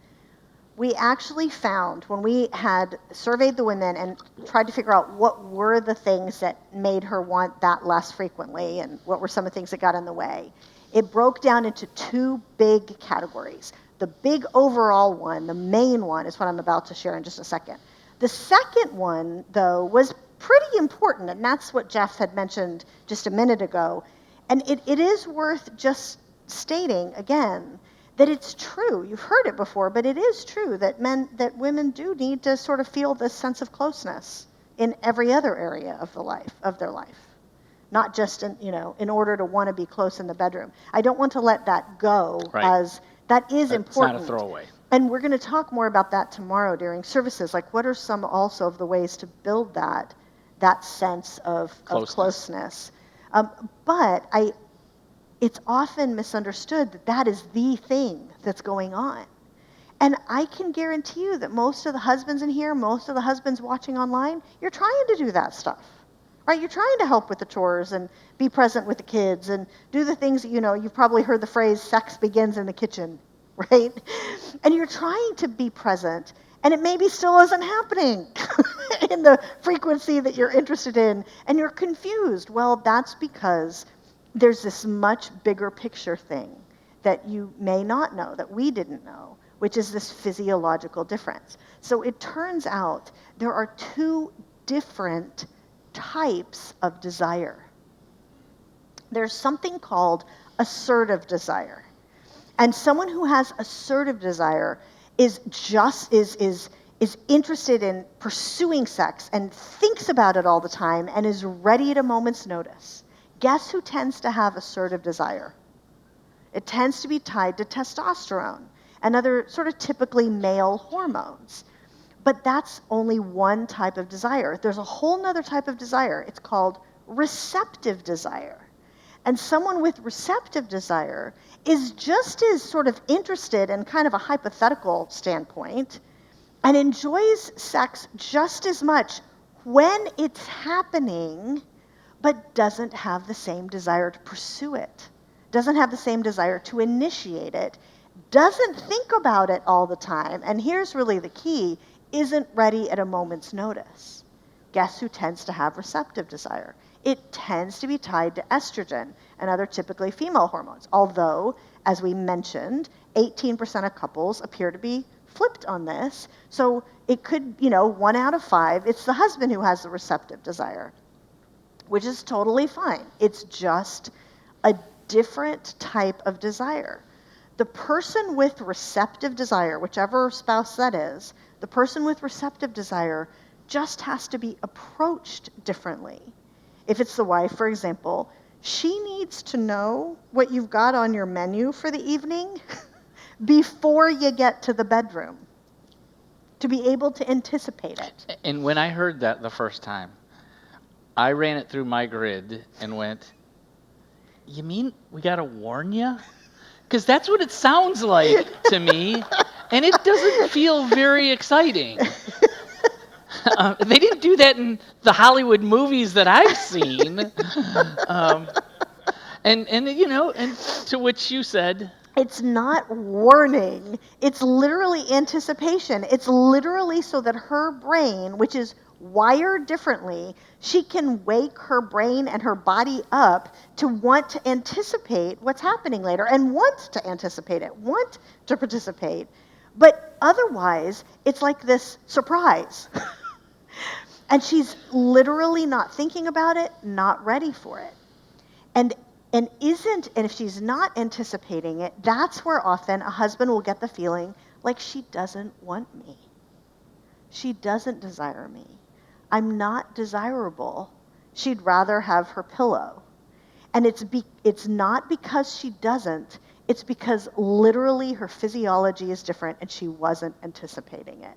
We actually found, when we had surveyed the women and tried to figure out what were the things that made her want that less frequently and what were some of the things that got in the way, it broke down into two big categories. The big overall one, the main one, is what I'm about to share in just a second. The second one, though, was pretty important, and that's what Jeff had mentioned just a minute ago. And it is worth just stating again that it's true. You've heard it before, but it is true that women do need to sort of feel this sense of closeness in every other area of their life, not just in order to want to be close in the bedroom. I don't want to let that go, as that is important. It's not a throwaway. And we're going to talk more about that tomorrow during services. Like, what are some also of the ways to build that sense of closeness? But it's often misunderstood that is the thing that's going on. And I can guarantee you that most of the husbands in here, most of the husbands watching online, you're trying to do that stuff, right? You're trying to help with the chores and be present with the kids and do the things that, you've probably heard the phrase, sex begins in the kitchen, right? And you're trying to be present, and it maybe still isn't happening in the frequency that you're interested in, and you're confused. Well, that's because there's this much bigger picture thing that you may not know, that we didn't know, which is this physiological difference. So it turns out there are two different types of desire. There's something called assertive desire. And someone who has assertive desire is interested in pursuing sex and thinks about it all the time and is ready at a moment's notice. Guess who tends to have assertive desire? It tends to be tied to testosterone and other sort of typically male hormones. But that's only one type of desire. There's a whole nother type of desire. It's called receptive desire. And someone with receptive desire is just as sort of interested in kind of a hypothetical standpoint and enjoys sex just as much when it's happening, but doesn't have the same desire to pursue it, doesn't have the same desire to initiate it, doesn't think about it all the time, and here's really the key, isn't ready at a moment's notice. Guess who tends to have receptive desire? It tends to be tied to estrogen and other typically female hormones, although, as we mentioned, 18% of couples appear to be flipped on this, so it could, 1 out of 5, it's the husband who has the receptive desire, which is totally fine. It's just a different type of desire. The person with receptive desire, whichever spouse that is, the person with receptive desire just has to be approached differently. If it's the wife, for example, she needs to know what you've got on your menu for the evening before you get to the bedroom to be able to anticipate it. And when I heard that the first time, I ran it through my grid and went, you mean we got to warn you? Because that's what it sounds like to me, and it doesn't feel very exciting. They didn't do that in the Hollywood movies that I've seen. And to which you said, it's not warning. It's literally anticipation. It's literally so that her brain, which is wired differently, she can wake her brain and her body up to want to anticipate what's happening later and want to anticipate it, want to participate. But otherwise, it's like this surprise. And she's literally not thinking about it, not ready for it. And if she's not anticipating it, that's where often a husband will get the feeling like she doesn't want me. She doesn't desire me. I'm not desirable. She'd rather have her pillow. And it's not because she doesn't, it's because literally her physiology is different and she wasn't anticipating it.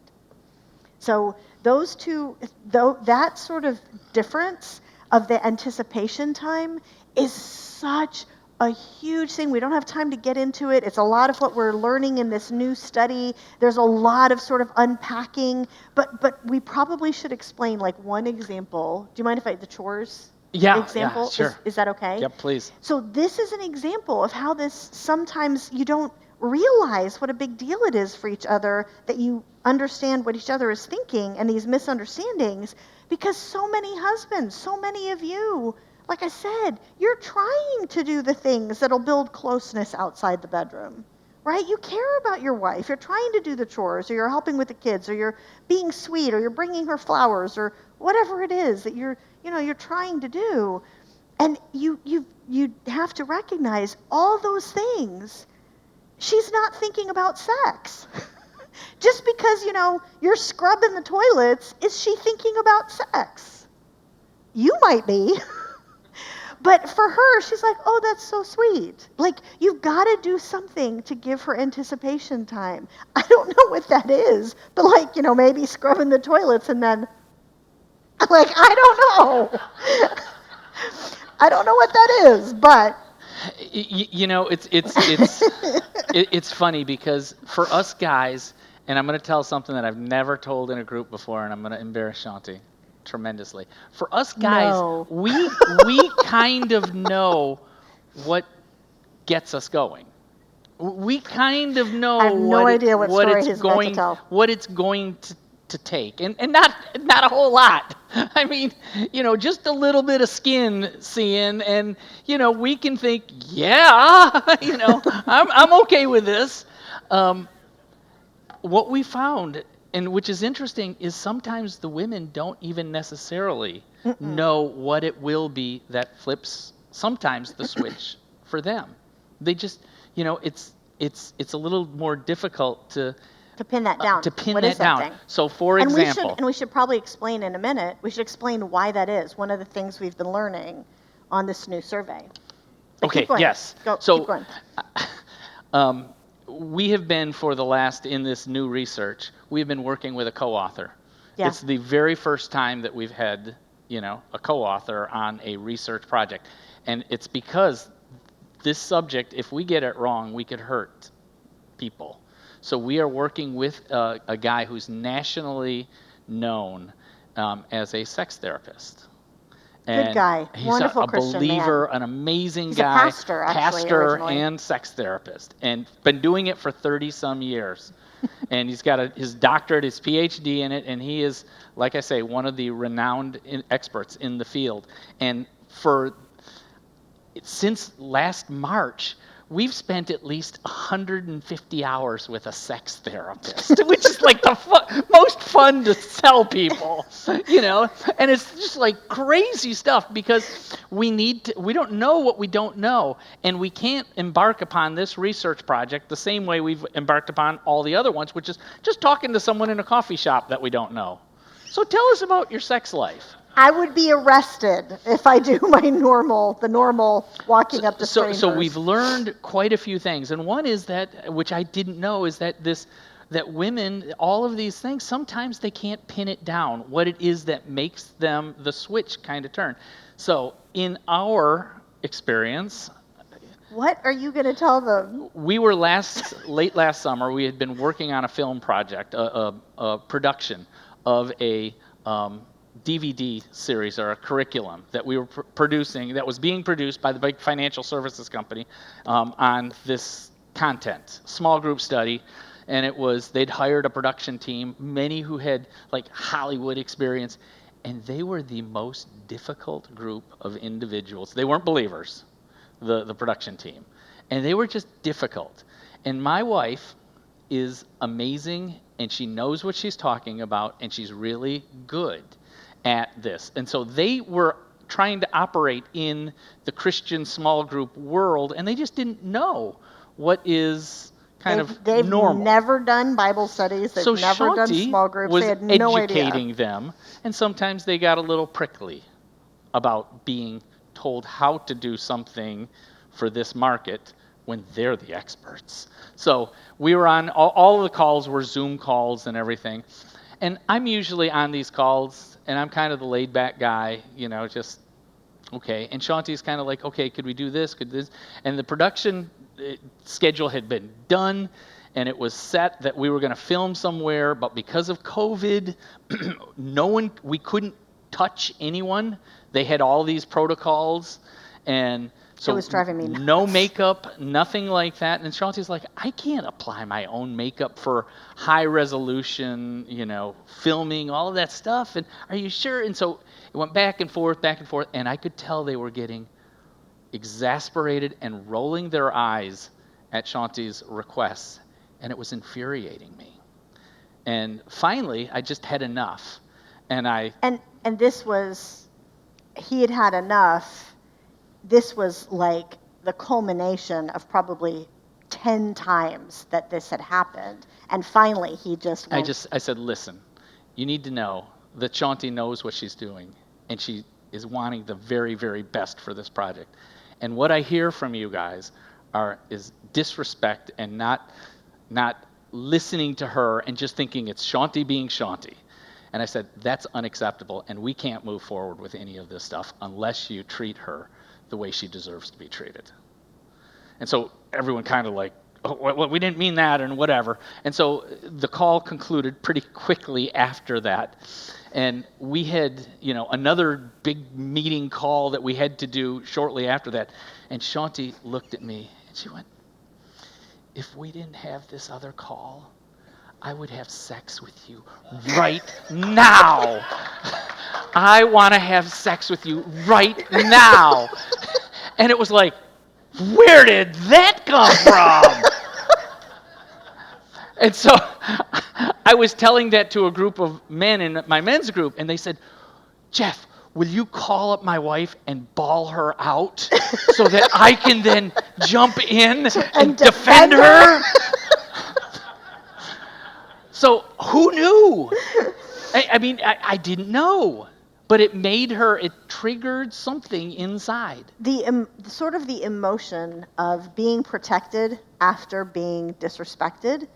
So those two, that sort of difference of the anticipation time is such a huge thing. We don't have time to get into it. It's a lot of what we're learning in this new study. There's a lot of sort of unpacking, but we probably should explain like one example. Do you mind if the chores example? Yeah, sure. Is that okay? Yep, please. So this is an example of how this sometimes you don't realize what a big deal it is for each other that you understand what each other is thinking and these misunderstandings, because so many husbands, so many of you, like I said, you're trying to do the things that'll build closeness outside the bedroom, right? You care about your wife. You're trying to do the chores, or you're helping with the kids, or you're being sweet, or you're bringing her flowers, or whatever it is that you're trying to do. And you have to recognize all those things. She's not thinking about sex. Just because, you're scrubbing the toilets, is she thinking about sex? You might be. But for her, she's like, oh, that's so sweet. Like, you've got to do something to give her anticipation time. I don't know what that is, but maybe scrubbing the toilets and then, I don't know. I don't know what that is, but. It's funny because for us guys, and I'm going to tell something that I've never told in a group before, and I'm going to embarrass Shaunti tremendously. For us guys, No. we kind of know what gets us going. We kind of know I have no idea what story it's he's about to going tell. what it's going to take, and not a whole lot. I mean, just a little bit of skin seeing, and we can think, yeah, I'm okay with this. What we found, and which is interesting, is sometimes the women don't even necessarily know what it will be that flips sometimes the switch for them. They just, it's a little more difficult to pin that down. To pin What that is that down. thing? So, for example, we should probably explain in a minute. We should explain why that is. One of the things we've been learning on this new survey. But okay, keep going. yes. Keep going. We have been in this new research, we've been working with a co-author. Yeah. It's the very first time that we've had, a co-author on a research project. And it's because this subject, if we get it wrong, we could hurt people. So we are working with a guy who's nationally known as a sex therapist. And Good guy. He's Wonderful a Christian believer, man. an amazing He's guy. a pastor, actually, originally. And sex therapist. And been doing it for 30-some years. And he's got his doctorate, his PhD in it, and he is, like I say, one of the renowned experts in the field. And since last March, we've spent at least 150 hours with a sex therapist, which is like the most fun to tell people, and it's just like crazy stuff because we don't know what we don't know, and we can't embark upon this research project the same way we've embarked upon all the other ones, which is just talking to someone in a coffee shop that we don't know. So tell us about your sex life. I would be arrested if I do the normal walking up to strangers. So we've learned quite a few things, and one is that, which I didn't know, is that that women, all of these things, sometimes they can't pin it down, what it is that makes them the switch kind of turn. So in our experience, what are you going to tell them? We were late last summer, we had been working on a film project, a production of a DVD series or a curriculum that we were producing, that was being produced by the big financial services company on this content, small group study. And it was, they'd hired a production team, many who had like Hollywood experience, and they were the most difficult group of individuals. They weren't believers, the production team, and they were just difficult. And my wife is amazing, and she knows what she's talking about, and she's really good at this. And so they were trying to operate in the Christian small group world, and they just didn't know what is kind of They've normal. never done Bible studies. They've So never done Shaunti small groups. was They had no educating idea. them, and sometimes they got a little prickly about being told how to do something for this market when they're the experts. So we were on, all of the calls were Zoom calls and everything. And I'm usually on these calls, and I'm kind of the laid back guy, just okay. And Shaunti's kind of like, okay, could we do this? Could this? And the production schedule had been done, and it was set that we were going to film somewhere, but because of COVID, we couldn't touch anyone. They had all these protocols, and so It was driving me nuts. no makeup, nothing like that. And Shaunti's like, I can't apply my own makeup for high resolution, filming, all of that stuff. And are you sure? And so it went back and forth, and I could tell they were getting exasperated and rolling their eyes at Shaunti's requests, and it was infuriating me. And finally, I just had enough, and And this was, he had had enough. This was like the culmination of probably 10 times that this had happened. And finally, he just went, I said, listen, you need to know that Shaunti knows what she's doing, and she is wanting the very, very best for this project. And what I hear from you guys is disrespect and not listening to her and just thinking it's Shaunti being Shaunti. And I said, that's unacceptable, and we can't move forward with any of this stuff unless you treat her the way she deserves to be treated. And so everyone kind of like, oh, well, we didn't mean that and whatever. And so the call concluded pretty quickly after that. And we had, another big meeting call that we had to do shortly after that. And Shaunti looked at me and she went, if we didn't have this other call, I would have sex with you right now. I want to have sex with you right now. And it was like, where did that come from? And so I was telling that to a group of men in my men's group, and they said, Jeff, will you call up my wife and bawl her out so that I can then jump in and defend her? So who knew? I didn't know. But it triggered something inside. the sort of the emotion of being protected after being disrespected,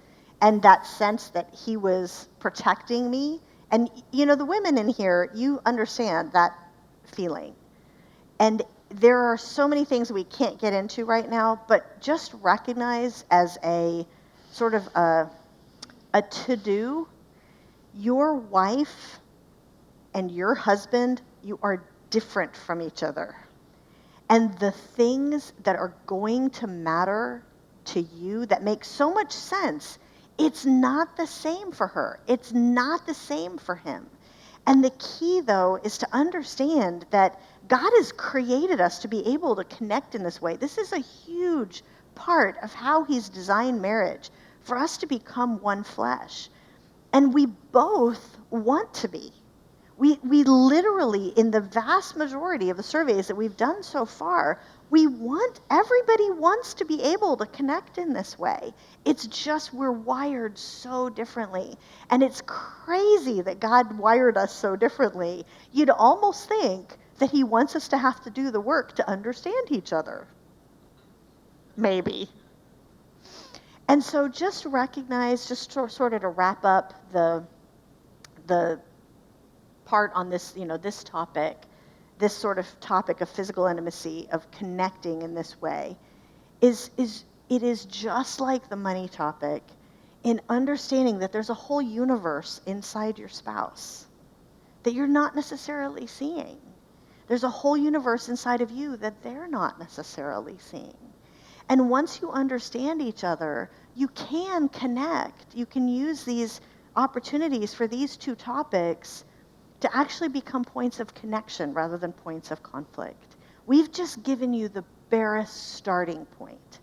and that sense that he was protecting me. And the women in here, you understand that feeling. And there are so many things we can't get into right now, but just recognize as a sort of a to-do, your wife and your husband, you are different from each other. And the things that are going to matter to you that make so much sense, it's not the same for her. It's not the same for him. And the key, though, is to understand that God has created us to be able to connect in this way. This is a huge part of how he's designed marriage, for us to become one flesh. And we both want to be. We literally, in the vast majority of the surveys that we've done so far, everybody wants to be able to connect in this way. It's just we're wired so differently. And it's crazy that God wired us so differently. You'd almost think that he wants us to have to do the work to understand each other. Maybe. And so just recognize, just sort of to wrap up the part on this, this topic, this sort of topic of physical intimacy, of connecting in this way, it is just like the money topic in understanding that there's a whole universe inside your spouse that you're not necessarily seeing. There's a whole universe inside of you that they're not necessarily seeing. And once you understand each other, you can connect. You can use these opportunities for these two topics to actually become points of connection rather than points of conflict. We've just given you the barest starting point.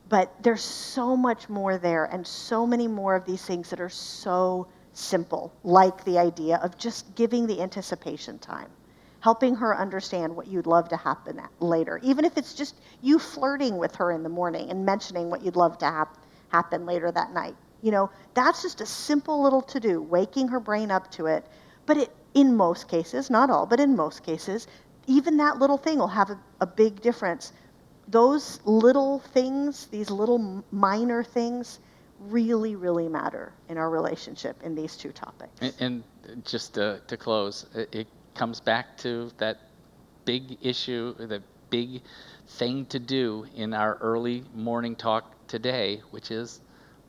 But there's so much more there and so many more of these things that are so simple, like the idea of just giving the anticipation time, helping her understand what you'd love to happen later, even if it's just you flirting with her in the morning and mentioning what you'd love to happen later that night. You know, that's just a simple little to-do, waking her brain up to it. But in most cases, not all, but in most cases, even that little thing will have a big difference. Those little things, these little minor things, really, really matter in our relationship in these two topics. And just to close, it comes back to that big issue, the big thing to do in our early morning talk today, which is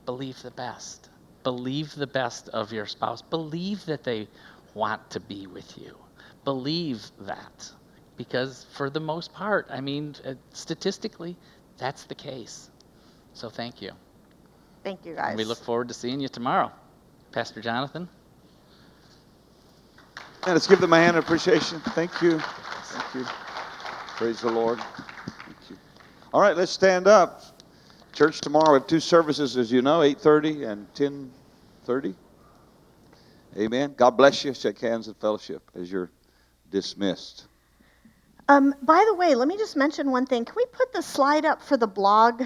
believe the best. Believe the best of your spouse. Believe that they want to be with you. Believe that. Because for the most part, I mean, statistically, that's the case. So thank you. Thank you, guys. And we look forward to seeing you tomorrow. Pastor Jonathan? And let's give them a hand of appreciation. Thank you. Thank you. Praise the Lord. Thank you. All right, let's stand up. Church tomorrow, we have two services, as you know, 8:30 and 10:30. Amen. God bless you. Shake hands in fellowship as you're dismissed. By the way, let me just mention one thing. Can we put the slide up for the blog?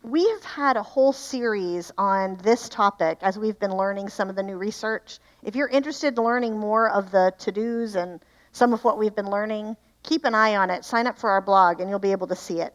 We have had a whole series on this topic as we've been learning some of the new research. If you're interested in learning more of the to-dos and some of what we've been learning, keep an eye on it. Sign up for our blog and you'll be able to see it.